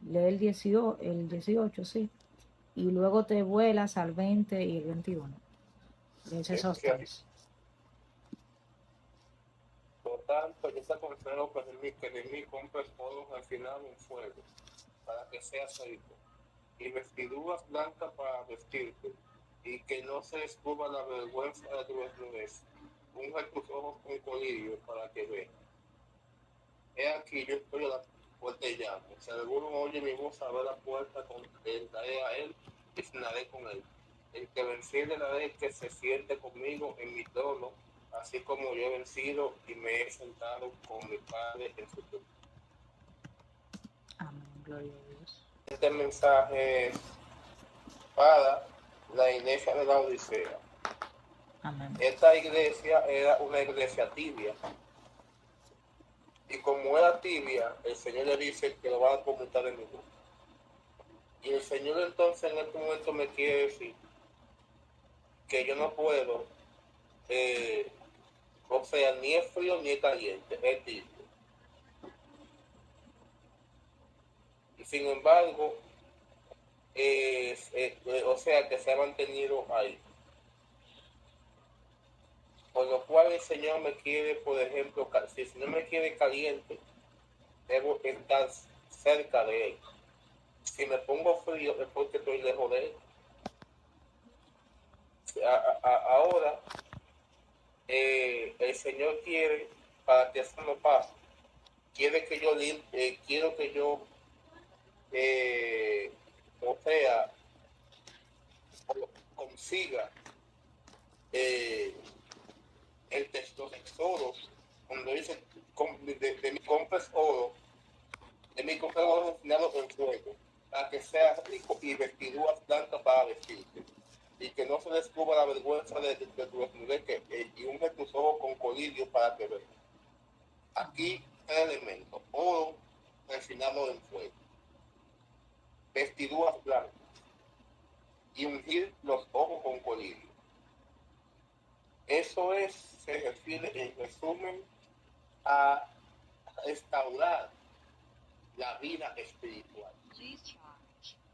Lee el 18, sí. Y luego te vuelas al 20 y el 21. Lees esos tres. Por tanto, yo te aconsejo que de mí compres oro refinado en fuego, para que seas rico, y vestiduras blancas para vestirte, y que no se descubra la vergüenza de tu desnudez. Unge tus ojos con colirio para que veas. He aquí, yo estoy a la puerta y llamo. Si alguno oye mi voz, abre la puerta, entraré a él y cenaré con él. El que venciere la vez que se siente conmigo en mi trono, así como yo he vencido y me he sentado con mi Padre en su trono. Amén, gloria a Dios. Este mensaje es para la iglesia de la Odisea. Amén. Esta iglesia era una iglesia tibia. Y como era tibia, el Señor le dice que lo va a comentar en mi boca. Y el Señor entonces en este momento me quiere decir que yo no puedo, o sea, ni es frío ni es caliente, es tibio. Y sin embargo, o sea, que se ha mantenido ahí. Por lo cual el Señor me quiere, por ejemplo, si el Señor me quiere caliente, debo estar cerca de Él. Si me pongo frío es porque estoy lejos de Él. Ahora, el Señor quiere, para que eso no pase, quiero que yo, o sea, consiga el texto de tesoros, cuando dice de mi compras oro, de mi compras oro refinado en fuego, para que seas rico y vestiduras blancas para vestirte, y que no se descubra la vergüenza de tu desnudez, y unge tus ojos con colirio para que veas. Aquí tres elementos: oro refinado en fuego, vestiduras blancas y ungir los ojos con colirio. Eso se refiere en resumen a restaurar la vida espiritual.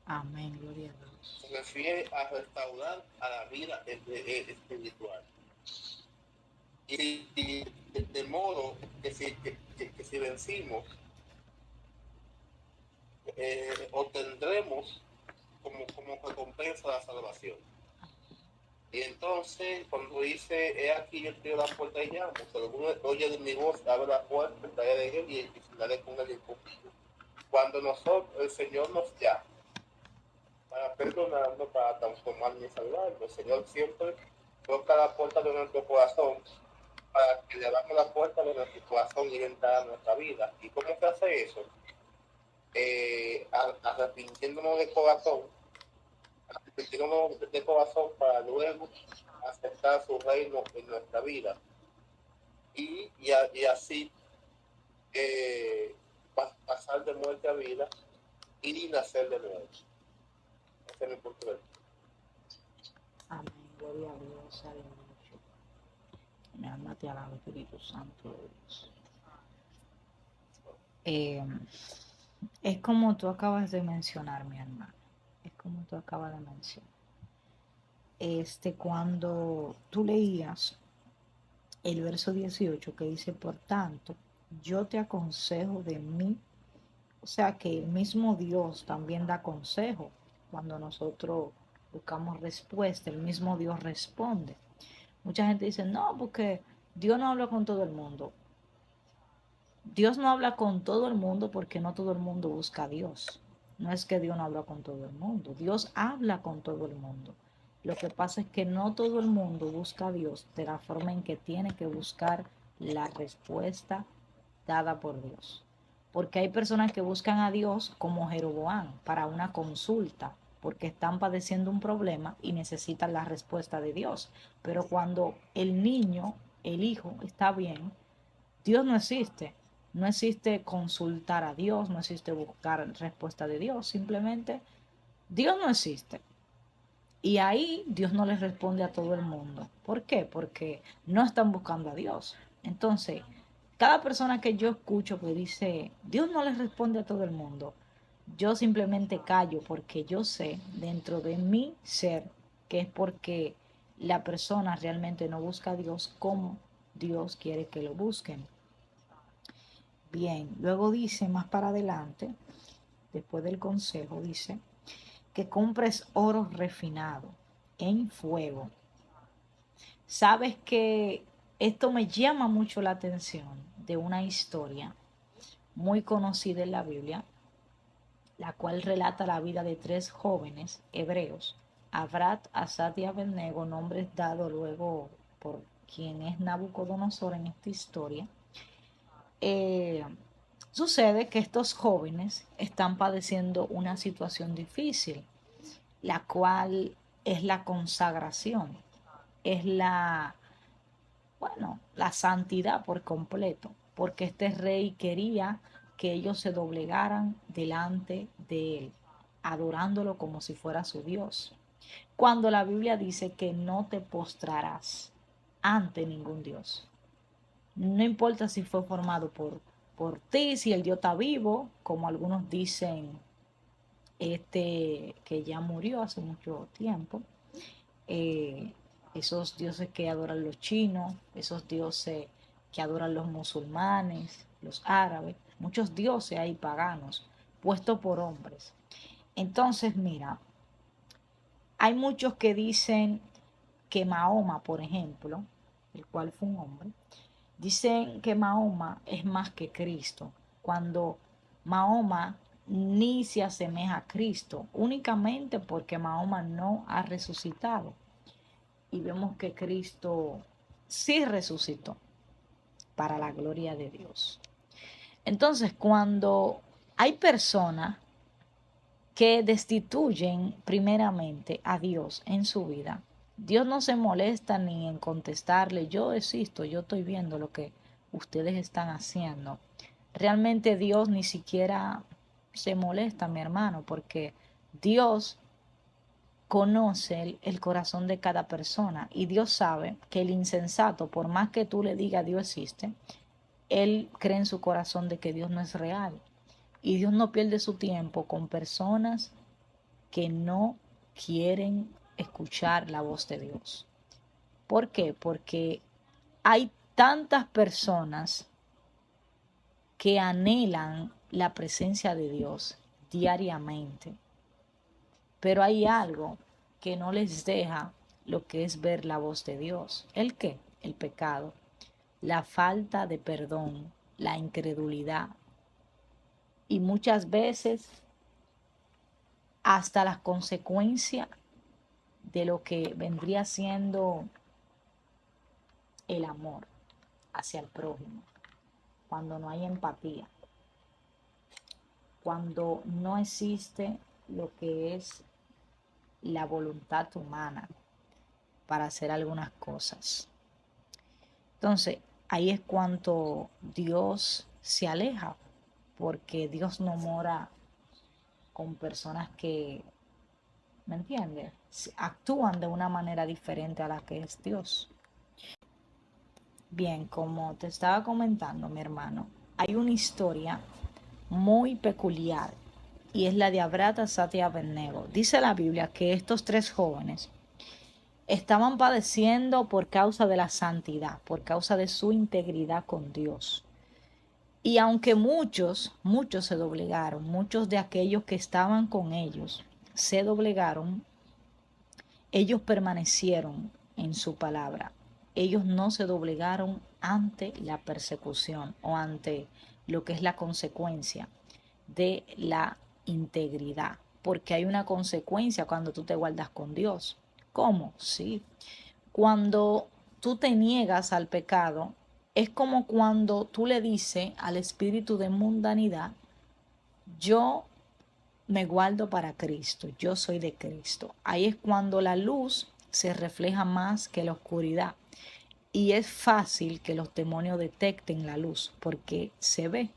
Amén, gloria a Dios. Se refiere a restaurar a la vida espiritual. y de modo que si vencimos, obtendremos como recompensa la salvación. Y entonces, cuando dice, he aquí yo estoy a la puerta y llamo, si alguno oye de mi voz, abre la puerta, entraré de él y cenaré con él y conmigo. Cuando nosotros, el Señor nos llama para perdonarnos, para transformarnos y salvarnos, el Señor siempre toca la puerta de nuestro corazón para que le abramos la puerta de nuestro corazón y entrar a nuestra vida. ¿Y cómo se hace eso? Arrepintiéndonos de corazón, arrepintiéndonos de corazón para luego aceptar su reino en nuestra vida y así pasar de muerte a vida y nacer de nuevo. Ese es mi punto de vista. Amén. Gloria a Dios. Aleluya. Mi alma te alaba, Espíritu Santo de Dios. Es como tú acabas de mencionar, mi hermano. Es como tú acabas de mencionar. Cuando tú leías el verso 18 que dice, por tanto, yo te aconsejo de mí. O sea que el mismo Dios también da consejo. Cuando nosotros buscamos respuesta, el mismo Dios responde. Mucha gente dice, no, porque Dios no habla con todo el mundo. Dios no habla con todo el mundo porque no todo el mundo busca a Dios. No es que Dios no habla con todo el mundo. Dios habla con todo el mundo. Lo que pasa es que no todo el mundo busca a Dios de la forma en que tiene que buscar la respuesta dada por Dios. Porque hay personas que buscan a Dios como Jeroboam para una consulta, porque están padeciendo un problema y necesitan la respuesta de Dios. Pero cuando el niño, el hijo, está bien, Dios no existe. No existe consultar a Dios, no existe buscar respuesta de Dios, simplemente Dios no existe. Y ahí Dios no les responde a todo el mundo. ¿Por qué? Porque no están buscando a Dios. Entonces, cada persona que yo escucho que dice, Dios no les responde a todo el mundo, yo simplemente callo porque yo sé dentro de mi ser que es porque la persona realmente no busca a Dios como Dios quiere que lo busquen. Bien, luego dice más para adelante, después del consejo, dice que compres oro refinado en fuego. Sabes que esto me llama mucho la atención de una historia muy conocida en la Biblia, la cual relata la vida de tres jóvenes hebreos, Abraham, Asad y Abednego, nombres dados luego por quien es Nabucodonosor en esta historia. Eh, Sucede que estos jóvenes están padeciendo una situación difícil, la cual es la consagración, es la santidad por completo, porque este rey quería que ellos se doblegaran delante de él, adorándolo como si fuera su Dios. Cuando la Biblia dice que no te postrarás ante ningún Dios. No importa si fue formado por ti, si el Dios está vivo, como algunos dicen, que ya murió hace mucho tiempo. eh, Esos dioses que adoran los chinos, esos dioses que adoran los musulmanes, los árabes, muchos dioses hay paganos, puestos por hombres. Entonces, mira, hay muchos que dicen que Mahoma, por ejemplo, el cual fue un hombre, dicen que Mahoma es más que Cristo, cuando Mahoma ni se asemeja a Cristo, únicamente porque Mahoma no ha resucitado. Y vemos que Cristo sí resucitó para la gloria de Dios. Entonces, cuando hay personas que destituyen primeramente a Dios en su vida, Dios no se molesta ni en contestarle, yo existo, yo estoy viendo lo que ustedes están haciendo. Realmente Dios ni siquiera se molesta, mi hermano, porque Dios conoce el corazón de cada persona y Dios sabe que el insensato, por más que tú le digas Dios existe, él cree en su corazón de que Dios no es real. Y Dios no pierde su tiempo con personas que no quieren escuchar la voz de Dios. ¿Por qué? Porque Hay tantas personas que anhelan la presencia de Dios diariamente, pero hay algo que no les deja lo que es ver la voz de Dios. ¿El qué? El pecado, la falta de perdón, la incredulidad y muchas veces hasta las consecuencias de lo que vendría siendo el amor hacia el prójimo, cuando no hay empatía, cuando no existe lo que es la voluntad humana para hacer algunas cosas. Entonces, ahí es cuando Dios se aleja, porque Dios no mora con personas que, ¿me entiendes? Actúan de una manera diferente a la que es Dios. Bien, como te estaba comentando, mi hermano, hay una historia muy peculiar y es la de Abraham, Asad y Abednego. Dice la Biblia que estos tres jóvenes estaban padeciendo por causa de la santidad, por causa de su integridad con Dios. Y aunque muchos se doblegaron, muchos de aquellos que estaban con ellos se doblegaron, ellos permanecieron en su palabra. Ellos no se doblegaron ante la persecución o ante lo que es la consecuencia de la integridad, porque hay una consecuencia cuando tú te guardas con Dios. ¿Cómo? Sí. Cuando tú te niegas al pecado, es como cuando tú le dices al espíritu de mundanidad, yo me guardo para Cristo, yo soy de Cristo. Ahí es cuando la luz se refleja más que la oscuridad. Y es fácil que los demonios detecten la luz porque se ve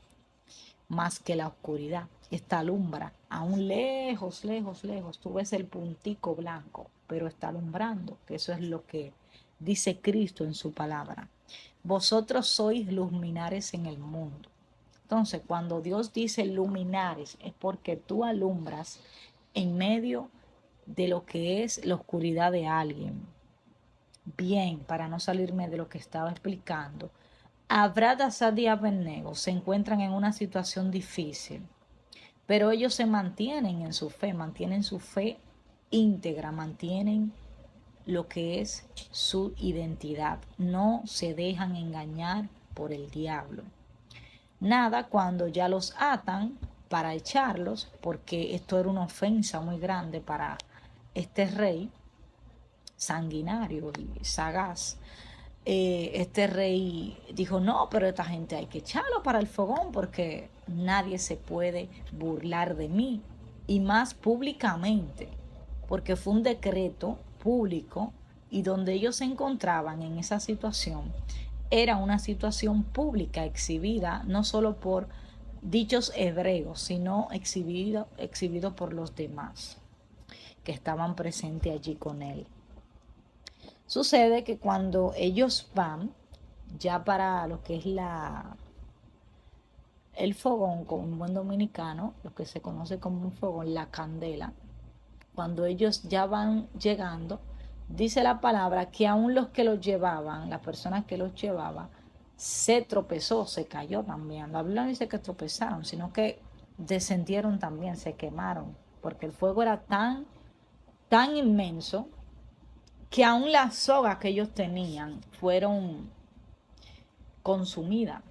más que la oscuridad. Esta alumbra, aún lejos, lejos, lejos. Tú ves el puntico blanco, pero está alumbrando, que eso es lo que dice Cristo en su palabra. Vosotros sois luminares en el mundo. Entonces, cuando Dios dice luminares, es porque tú alumbras en medio de lo que es la oscuridad de alguien. Bien, para no salirme de lo que estaba explicando, Abraham, Asad y Abednego se encuentran en una situación difícil, pero ellos se mantienen mantienen su fe íntegra, mantienen lo que es su identidad, no se dejan engañar por el diablo. Nada cuando ya los atan para echarlos, porque esto era una ofensa muy grande para este rey sanguinario y sagaz. Este rey dijo, no, pero esta gente hay que echarlo para el fogón porque nadie se puede burlar de mí, y más públicamente, porque fue un decreto público y donde ellos se encontraban en esa situación era una situación pública exhibida no solo por dichos hebreos, sino exhibido por los demás que estaban presentes allí con él. Sucede que cuando ellos van ya para lo que es el fogón, con un buen dominicano, lo que se conoce como un fogón, la candela, cuando ellos ya van llegando, dice la palabra que aún los que los llevaban, la persona que los llevaba, se tropezó, se cayó también. La Biblia no dice que tropezaron, sino que descendieron también, se quemaron, porque el fuego era tan inmenso que aún las sogas que ellos tenían fueron consumidas.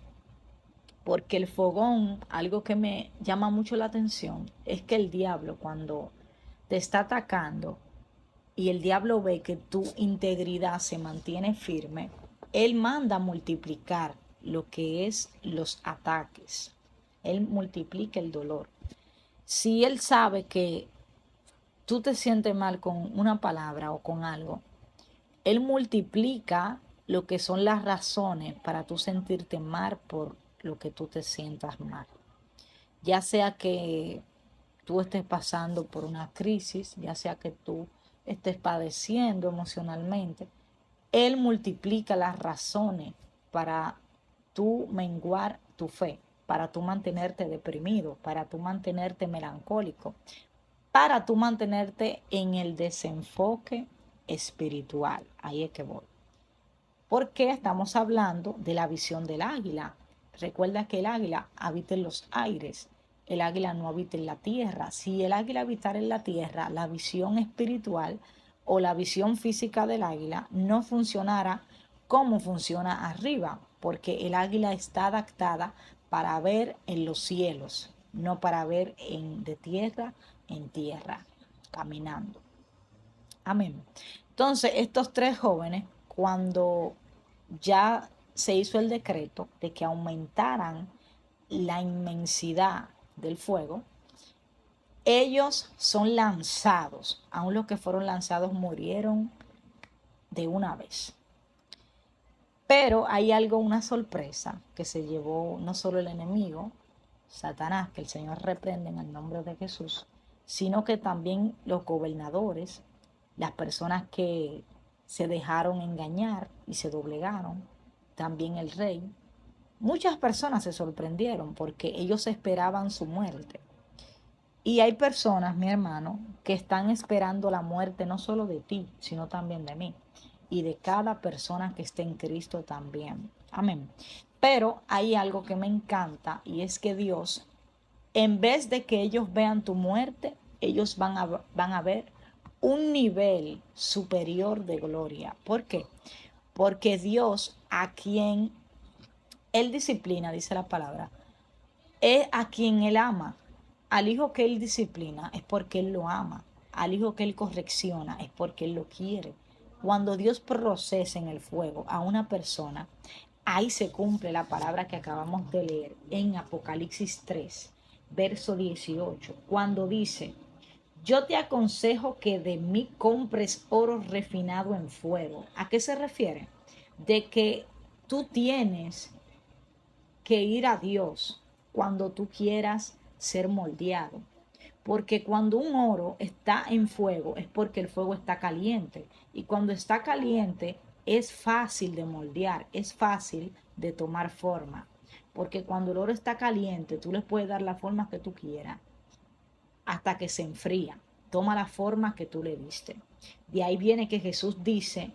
Porque el fogón, algo que me llama mucho la atención, es que el diablo cuando te está atacando y el diablo ve que tu integridad se mantiene firme, él manda multiplicar lo que es los ataques. Él multiplica el dolor. Si él sabe que tú te sientes mal con una palabra o con algo, él multiplica lo que son las razones para tú sentirte mal por lo que tú te sientas mal. Ya sea que tú estés pasando por una crisis, ya sea que tú estés padeciendo emocionalmente, él multiplica las razones para tú menguar tu fe, para tú mantenerte deprimido, para tú mantenerte melancólico, para tú mantenerte en el desenfoque espiritual. Ahí es que voy. porque estamos hablando de la visión del águila. Recuerda que el águila habita en los aires, el águila no habita en la tierra. Si el águila habitara en la tierra, la visión espiritual o la visión física del águila no funcionara como funciona arriba, porque el águila está adaptada para ver en los cielos, no para ver de tierra en tierra, caminando. Amén. Entonces, estos tres jóvenes, cuando ya se hizo el decreto de que aumentaran la inmensidad del fuego, ellos son lanzados. Aún los que fueron lanzados murieron de una vez. Pero hay algo, una sorpresa que se llevó no solo el enemigo, Satanás, que el Señor reprende en el nombre de Jesús, sino que también los gobernadores, las personas que se dejaron engañar y se doblegaron, también el rey. Muchas personas se sorprendieron porque ellos esperaban su muerte. Y hay personas, mi hermano, que están esperando la muerte no solo de ti, sino también de mí. Y de cada persona que esté en Cristo también. Amén. Pero hay algo que me encanta y es que Dios, en vez de que ellos vean tu muerte, ellos van a ver un nivel superior de gloria. ¿Por qué? Porque Dios, a quien Él disciplina, dice la palabra, es a quien Él ama. Al hijo que Él disciplina es porque Él lo ama. Al hijo que Él correcciona es porque Él lo quiere. Cuando Dios procesa en el fuego a una persona, ahí se cumple la palabra que acabamos de leer en Apocalipsis 3, verso 18, cuando dice: yo te aconsejo que de mí compres oro refinado en fuego. ¿A qué se refiere? De que tú tienes que ir a Dios cuando tú quieras ser moldeado. Porque cuando un oro está en fuego es porque el fuego está caliente. Y cuando está caliente es fácil de moldear, es fácil de tomar forma. Porque cuando el oro está caliente, tú le puedes dar la forma que tú quieras hasta que se enfría. Toma la forma que tú le diste. De ahí viene que Jesús dice: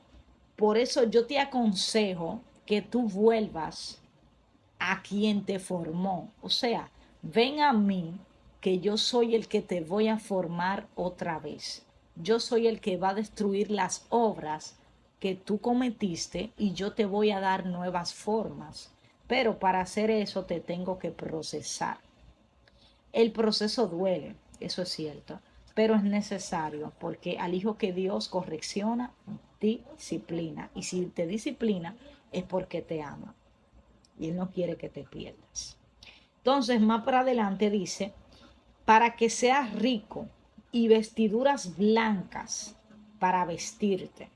por eso yo te aconsejo que tú vuelvas a quien te formó. O sea, ven a mí, que yo soy el que te voy a formar otra vez. Yo soy el que va a destruir las obras que tú cometiste y yo te voy a dar nuevas formas. Pero para hacer eso te tengo que procesar. El proceso duele, eso es cierto, pero es necesario porque al hijo que Dios correcciona, disciplina. Y si te disciplina es porque te ama y Él no quiere que te pierdas. Entonces, más para adelante dice: para que seas rico y vestiduras blancas para vestirte,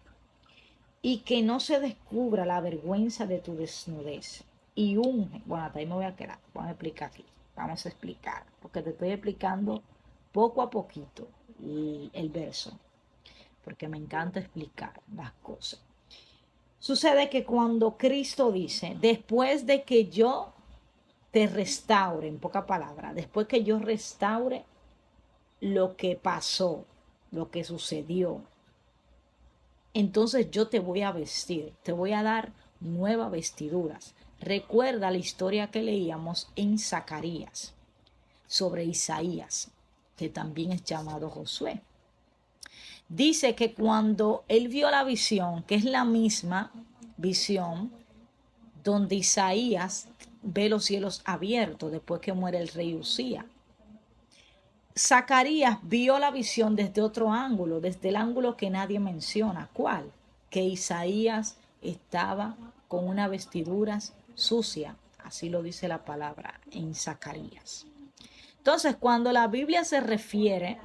y que no se descubra la vergüenza de tu desnudez. Y unge, bueno, hasta ahí me voy a quedar, vamos a explicar aquí, vamos a explicar, porque te estoy explicando poco a poquito el verso, porque me encanta explicar las cosas. Sucede que cuando Cristo dice: después de que yo te restaure, en pocas palabras, después que yo restaure lo que pasó, lo que sucedió, entonces yo te voy a vestir, te voy a dar nuevas vestiduras. Recuerda la historia que leíamos en Zacarías sobre Isaías, que también es llamado Josué. Dice que cuando él vio la visión, que es la misma visión donde Isaías ve los cielos abiertos después que muere el rey Usía, Zacarías vio la visión desde otro ángulo, desde el ángulo que nadie menciona. ¿Cuál? Que Isaías estaba con unas vestiduras sucias. Así lo dice la palabra en Zacarías. Entonces, cuando la Biblia se refiere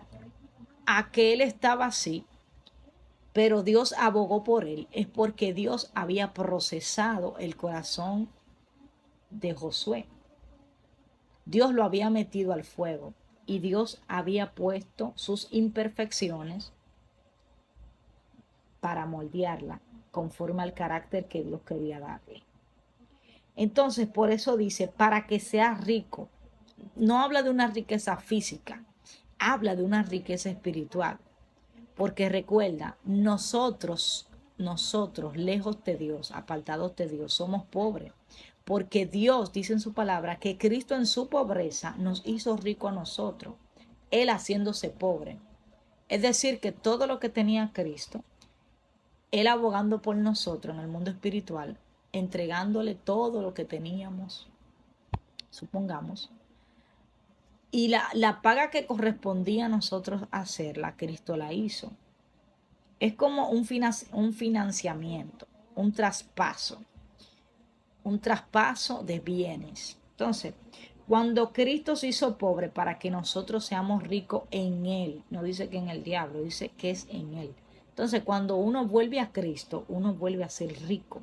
a que él estaba así, pero Dios abogó por él, es porque Dios había procesado el corazón de Josué. Dios lo había metido al fuego y Dios había puesto sus imperfecciones para moldearla conforme al carácter que Dios quería darle. Entonces, por eso dice: para que seas rico. No habla de una riqueza física, habla de una riqueza espiritual. Porque recuerda, nosotros nosotros, lejos de Dios, apartados de Dios, somos pobres. Porque Dios dice en su palabra que Cristo en su pobreza nos hizo rico a nosotros, Él haciéndose pobre. Es decir, que todo lo que tenía Cristo, Él abogando por nosotros en el mundo espiritual, entregándole todo lo que teníamos, supongamos, y la paga que correspondía a nosotros hacerla, Cristo la hizo. Es como un financiamiento, un traspaso de bienes. Entonces, cuando Cristo se hizo pobre para que nosotros seamos ricos en Él, no dice que en el diablo, dice que es en Él. Entonces, cuando uno vuelve a Cristo, uno vuelve a ser rico,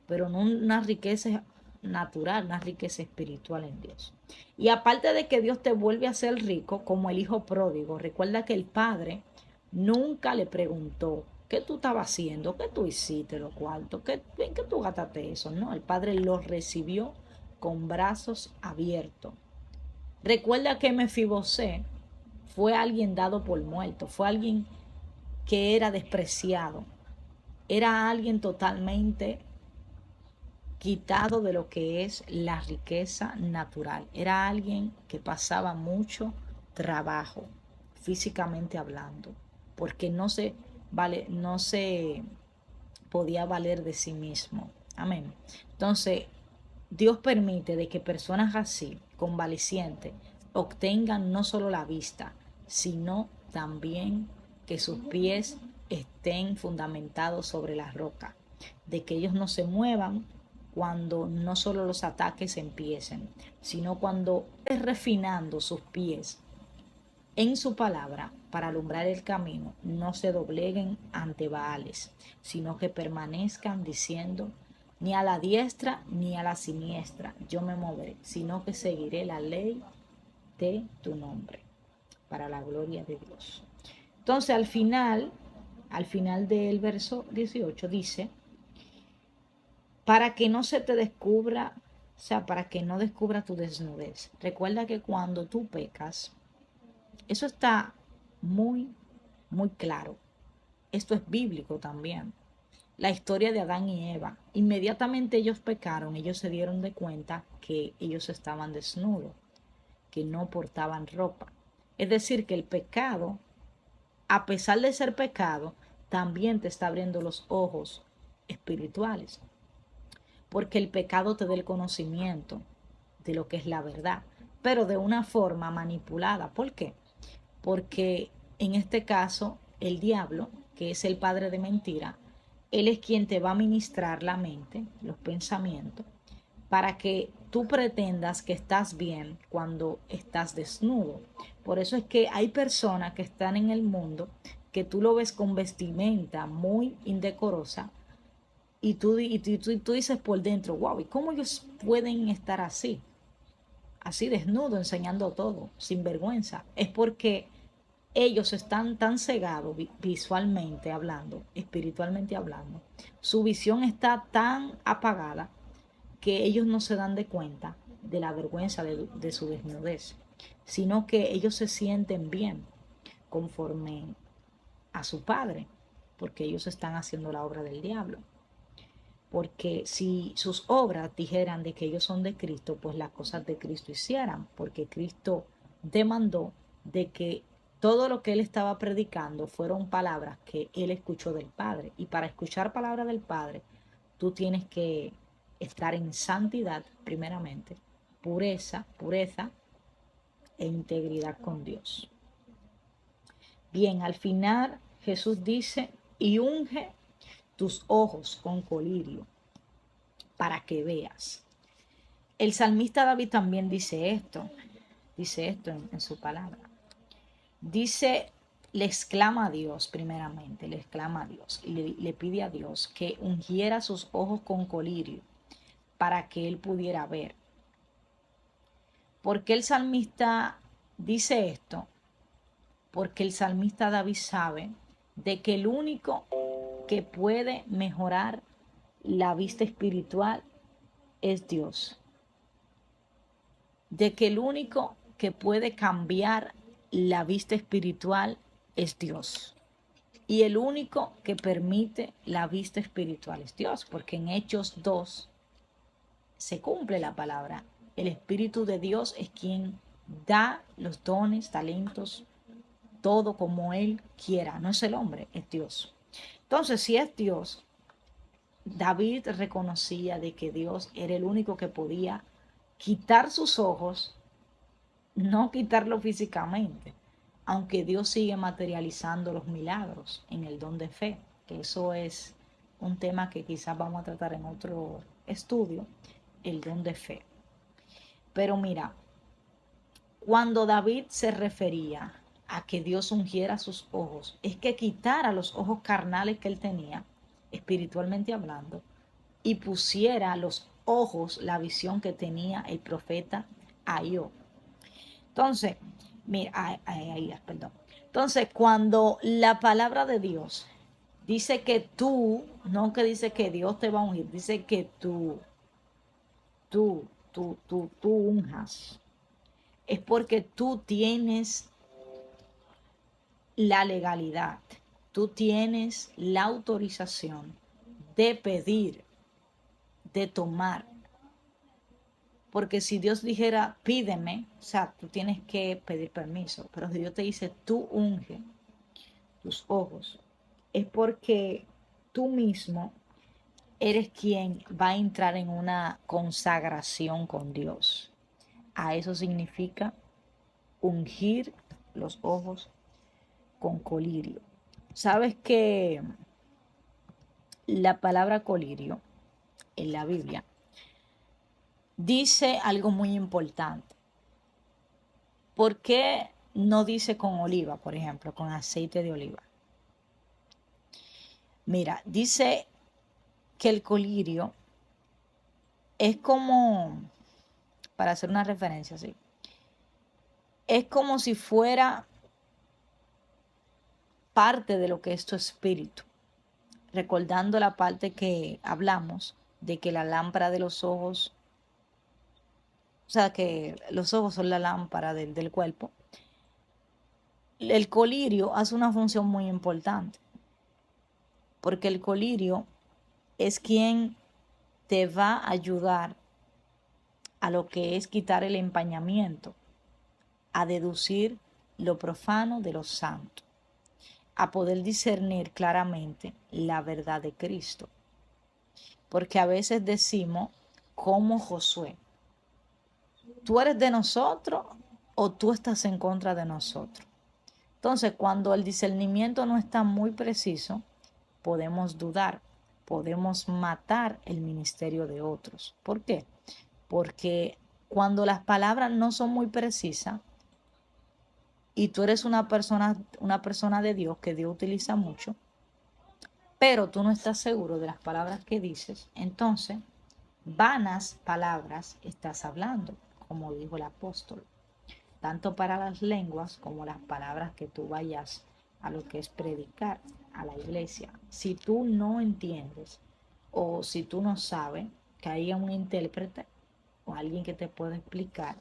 pero no una riqueza natural, una riqueza espiritual en Dios. Y aparte de que Dios te vuelve a ser rico, como el hijo pródigo, recuerda que el padre nunca le preguntó qué tú estabas haciendo, qué tú hiciste los cuartos, en qué tú gastaste eso. No, el padre lo recibió con brazos abiertos. Recuerda que Mefibosé fue alguien dado por muerto, fue alguien que era despreciado, era alguien totalmente quitado de lo que es la riqueza natural. Era alguien que pasaba mucho trabajo, físicamente hablando, porque no se podía valer de sí mismo. Amén. Entonces, Dios permite de que personas así, convalecientes, obtengan no solo la vista, sino también que sus pies estén fundamentados sobre la roca, de que ellos no se muevan cuando no solo los ataques empiecen, sino cuando es refinando sus pies en su palabra para alumbrar el camino, no se dobleguen ante Baales, sino que permanezcan diciendo, ni a la diestra ni a la siniestra yo me moveré, sino que seguiré la ley de tu nombre, para la gloria de Dios. Entonces al final del verso 18 dice, para que no se te descubra, o sea, para que no descubra tu desnudez. Recuerda que cuando tú pecas, eso está muy, muy claro. Esto es bíblico también. La historia de Adán y Eva. Inmediatamente ellos pecaron, ellos se dieron de cuenta que ellos estaban desnudos, que no portaban ropa. Es decir, que el pecado, a pesar de ser pecado, también te está abriendo los ojos espirituales. Porque el pecado te da el conocimiento de lo que es la verdad, pero de una forma manipulada. ¿Por qué? Porque en este caso el diablo, que es el padre de mentira, él es quien te va a ministrar la mente, los pensamientos, para que tú pretendas que estás bien cuando estás desnudo. Por eso es que hay personas que están en el mundo que tú lo ves con vestimenta muy indecorosa y tú dices por dentro, wow, ¿y cómo ellos pueden estar así? Así desnudo, enseñando todo, sin vergüenza. Es porque ellos están tan cegados visualmente hablando, espiritualmente hablando. Su visión está tan apagada que ellos no se dan de cuenta de la vergüenza de su desnudez, sino que ellos se sienten bien conforme a su padre, porque ellos están haciendo la obra del diablo. Porque si sus obras dijeran de que ellos son de Cristo, pues las cosas de Cristo hicieran, porque Cristo demandó de que todo lo que él estaba predicando fueron palabras que él escuchó del Padre. Y para escuchar palabras del Padre, tú tienes que estar en santidad primeramente, pureza e integridad con Dios. Bien, al final Jesús dice, y unge tus ojos con colirio para que veas. El salmista David también dice esto en su palabra. Dice, le exclama a Dios primeramente, le exclama a Dios y le pide a Dios que ungiera sus ojos con colirio para que él pudiera ver. ¿Por qué el salmista dice esto? Porque el salmista David sabe de que el único que puede mejorar la vista espiritual es Dios. De que el único que puede cambiar la vista espiritual es Dios. Y el único que permite la vista espiritual es Dios, porque en Hechos 2 se cumple la palabra. El Espíritu de Dios es quien da los dones, talentos, todo como Él quiera. No es el hombre, es Dios. Entonces, si es Dios, David reconocía de que Dios era el único que podía quitar sus ojos, no quitarlo físicamente, aunque Dios sigue materializando los milagros en el don de fe, que eso es un tema que quizás vamos a tratar en otro estudio, el don de fe. Pero mira, cuando David se refería a que Dios ungiera sus ojos, es que quitara los ojos carnales que él tenía, espiritualmente hablando, y pusiera los ojos, la visión que tenía el profeta Ahio. Entonces, mira, perdón. Entonces, cuando la palabra de Dios dice que tú, no que dice que Dios te va a ungir, dice que tú unjas, es porque tú tienes la legalidad, tú tienes la autorización de pedir, de tomar. Porque si Dios dijera, pídeme, o sea, tú tienes que pedir permiso. Pero si Dios te dice, tú unge tus ojos, es porque tú mismo eres quien va a entrar en una consagración con Dios. A eso significa ungir los ojos con colirio. ¿Sabes que la palabra colirio en la Biblia dice algo muy importante? ¿Por qué no dice con oliva, por ejemplo, con aceite de oliva? Mira, dice que el colirio es como, para hacer una referencia así, es como si fuera parte de lo que es tu espíritu, recordando la parte que hablamos de que la lámpara de los ojos, o sea, que los ojos son la lámpara del cuerpo. El colirio hace una función muy importante, porque el colirio es quien te va a ayudar a lo que es quitar el empañamiento, a deducir lo profano de lo santo, a poder discernir claramente la verdad de Cristo. Porque a veces decimos, como Josué, ¿tú eres de nosotros o tú estás en contra de nosotros? Entonces, cuando el discernimiento no está muy preciso, podemos dudar, podemos matar el ministerio de otros. ¿Por qué? Porque cuando las palabras no son muy precisas y tú eres una persona de Dios que Dios utiliza mucho, pero tú no estás seguro de las palabras que dices, entonces vanas palabras estás hablando, como dijo el apóstol, tanto para las lenguas como las palabras que tú vayas a lo que es predicar a la iglesia. Si tú no entiendes o si tú no sabes que haya un intérprete o alguien que te pueda explicar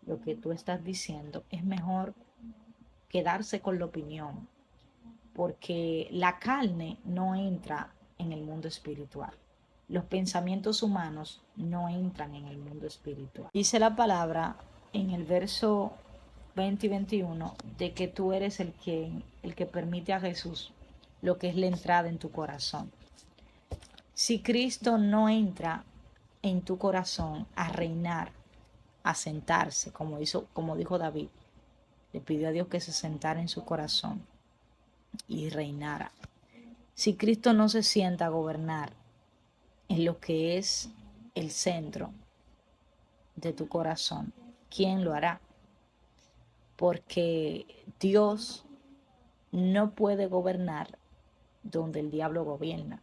lo que tú estás diciendo, es mejor quedarse con la opinión, porque la carne no entra en el mundo espiritual. Los pensamientos humanos no entran en el mundo espiritual. Dice la palabra en el verso 20 y 21 de que tú eres el que permite a Jesús lo que es la entrada en tu corazón. Si Cristo no entra en tu corazón a reinar, a sentarse, como dijo David, le pidió a Dios que se sentara en su corazón y reinara. Si Cristo no se sienta a gobernar en lo que es el centro de tu corazón, ¿quién lo hará? Porque Dios no puede gobernar donde el diablo gobierna.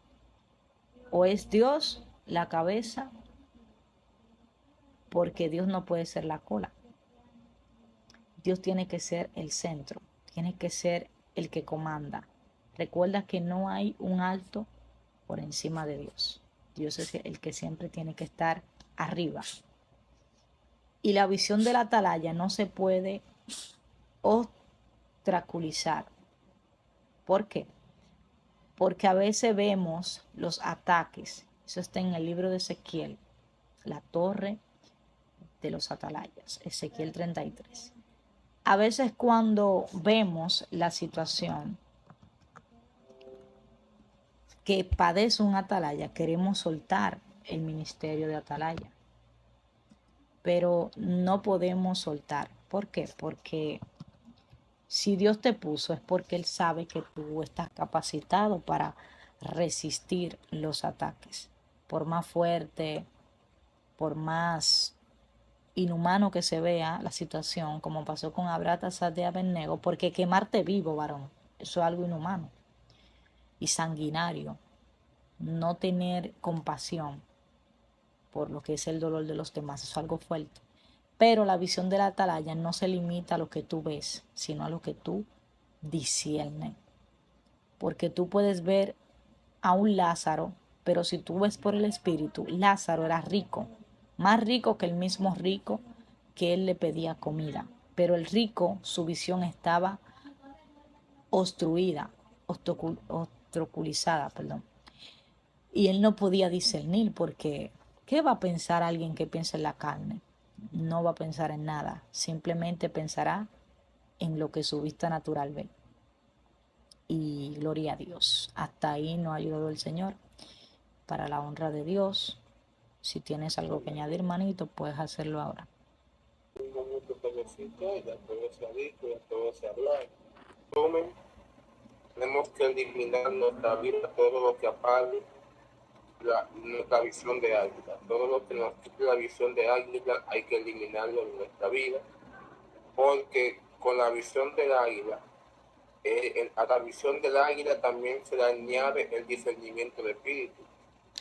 O es Dios la cabeza, porque Dios no puede ser la cola. Dios tiene que ser el centro, tiene que ser el que comanda. Recuerda que no hay un alto por encima de Dios. Dios es el que siempre tiene que estar arriba. Y la visión de la atalaya no se puede obstaculizar. ¿Por qué? Porque a veces vemos los ataques, eso está en el libro de Ezequiel, la torre de los atalayas, Ezequiel 33. A veces cuando vemos la situación que padece un atalaya, queremos soltar el ministerio de atalaya, pero no podemos soltar. ¿Por qué? Porque si Dios te puso es porque Él sabe que tú estás capacitado para resistir los ataques. Por más fuerte, por más inhumano que se vea la situación, como pasó con Abraham de Abednego, porque quemarte vivo, varón, eso es algo inhumano y sanguinario. No tener compasión por lo que es el dolor de los demás, eso es algo fuerte. Pero la visión de la atalaya no se limita a lo que tú ves, sino a lo que tú disciernes. Porque tú puedes ver a un Lázaro, pero si tú ves por el espíritu, Lázaro era rico, más rico que el mismo rico que él le pedía comida. Pero el rico, su visión estaba obstruida, obstaculizada, perdón. Y él no podía discernir porque, ¿qué va a pensar alguien que piensa en la carne? No va a pensar en nada, simplemente pensará en lo que su vista natural ve. Y gloria a Dios. Hasta ahí nos ha ayudado el Señor para la honra de Dios. Si tienes algo que añadir, hermanito, puedes hacerlo ahora. Tengo mucho que decir, ya todo se ha dicho, ya todo se ha hablado. Tomen, tenemos que eliminar nuestra vida, todo lo que apague nuestra visión de águila. Todo lo que nos quite la visión de águila hay que eliminarlo en nuestra vida, porque con la visión del águila, a la visión del águila también se le añade el discernimiento de espíritu.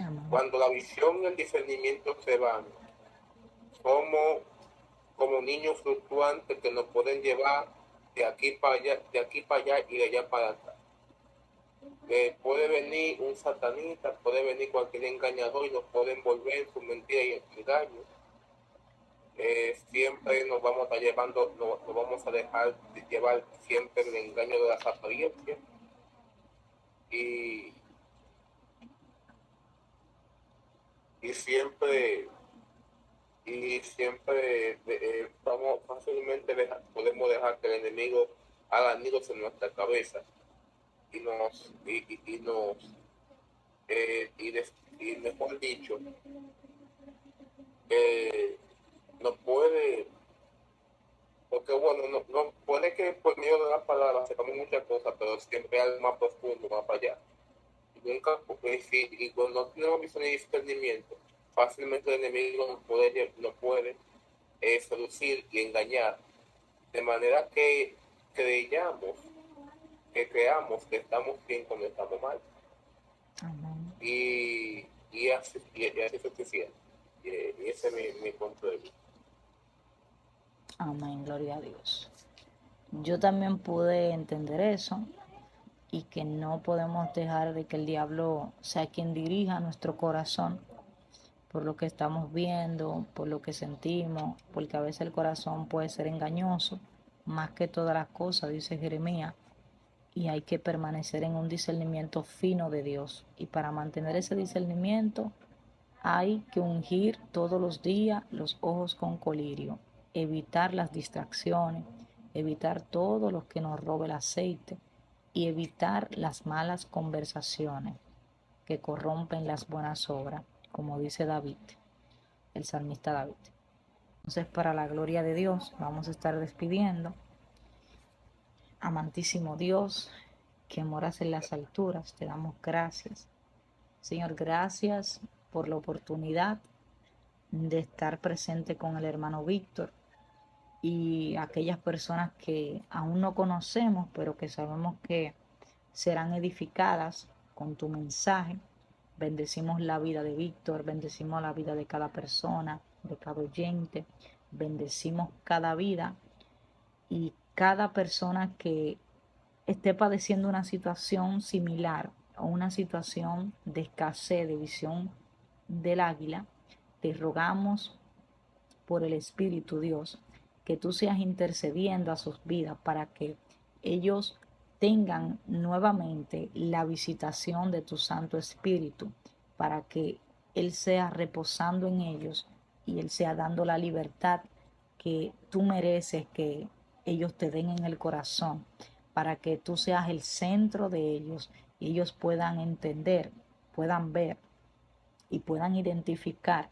Amén. Cuando la visión y el discernimiento se van, somos como niños fluctuantes que nos pueden llevar de aquí para allá y de allá para acá. Puede venir un satanista, puede venir cualquier engañador y nos puede envolver en su mentira y en su engaño. Siempre nos vamos a estar llevando, nos vamos a dejar de llevar siempre el engaño de las apariencias y, y siempre vamos fácilmente podemos dejar que el enemigo haga nidos en nuestra cabeza y nos y nos y mejor dicho no puede, porque bueno, no puede que por medio de las palabras sepamos muchas cosas, pero siempre hay algo más profundo, más para allá. Y nunca, y cuando no tenemos visión y discernimiento, fácilmente el enemigo nos puede seducir y engañar, de manera que creyamos, que creamos que estamos bien cuando estamos mal. Amén. Y así es suficiente. Y ese es mi punto de vista. Amén, gloria a Dios. Yo también pude entender eso y que no podemos dejar de que el diablo sea quien dirija nuestro corazón por lo que estamos viendo, por lo que sentimos, porque a veces el corazón puede ser engañoso, más que todas las cosas, dice Jeremías, y hay que permanecer en un discernimiento fino de Dios. Y para mantener ese discernimiento hay que ungir todos los días los ojos con colirio, evitar las distracciones, evitar todo lo que nos robe el aceite y evitar las malas conversaciones que corrompen las buenas obras, como dice David, el salmista David. Entonces, para la gloria de Dios, vamos a estar despidiendo. Amantísimo Dios, que moras en las alturas, te damos gracias. Señor, gracias por la oportunidad de estar presente con el hermano Víctor y aquellas personas que aún no conocemos, pero que sabemos que serán edificadas con tu mensaje. Bendecimos la vida de Víctor, bendecimos la vida de cada persona, de cada oyente, bendecimos cada vida y cada persona que esté padeciendo una situación similar o una situación de escasez de visión del águila. Te rogamos por el Espíritu, Dios, que tú seas intercediendo a sus vidas para que ellos tengan nuevamente la visitación de tu Santo Espíritu, para que Él sea reposando en ellos y Él sea dando la libertad que tú mereces que ellos te den en el corazón, para que tú seas el centro de ellos y ellos puedan entender, puedan ver y puedan identificar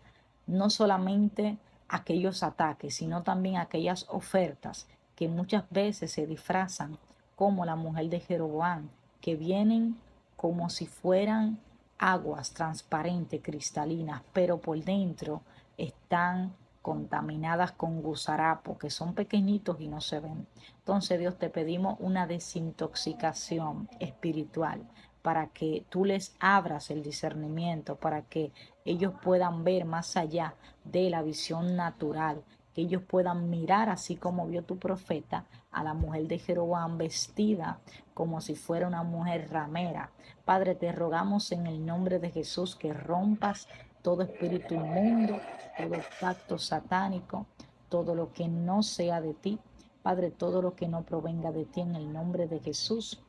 no solamente aquellos ataques, sino también aquellas ofertas que muchas veces se disfrazan como la mujer de Jeroboam, que vienen como si fueran aguas transparentes, cristalinas, pero por dentro están contaminadas con gusarapo, que son pequeñitos y no se ven. Entonces, Dios, te pedimos una desintoxicación espiritual para que tú les abras el discernimiento, para que ellos puedan ver más allá de la visión natural, que ellos puedan mirar así como vio tu profeta a la mujer de Jeroboam vestida como si fuera una mujer ramera. Padre, te rogamos en el nombre de Jesús que rompas todo espíritu inmundo, todo pacto satánico, todo lo que no sea de ti. Padre, todo lo que no provenga de ti en el nombre de Jesús.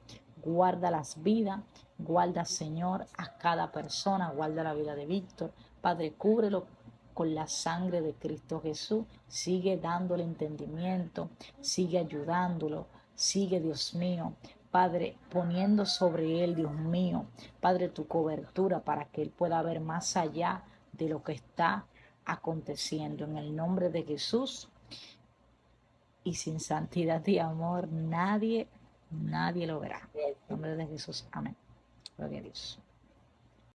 Guarda las vidas, guarda, Señor, a cada persona, guarda la vida de Víctor. Padre, cúbrelo con la sangre de Cristo Jesús. Sigue dándole entendimiento, sigue ayudándolo, sigue, Dios mío, Padre, poniendo sobre él, Dios mío, Padre, tu cobertura para que él pueda ver más allá de lo que está aconteciendo. En el nombre de Jesús, y sin santidad y amor nadie lo verá. En el nombre de Jesús, amén. Gloria a Dios.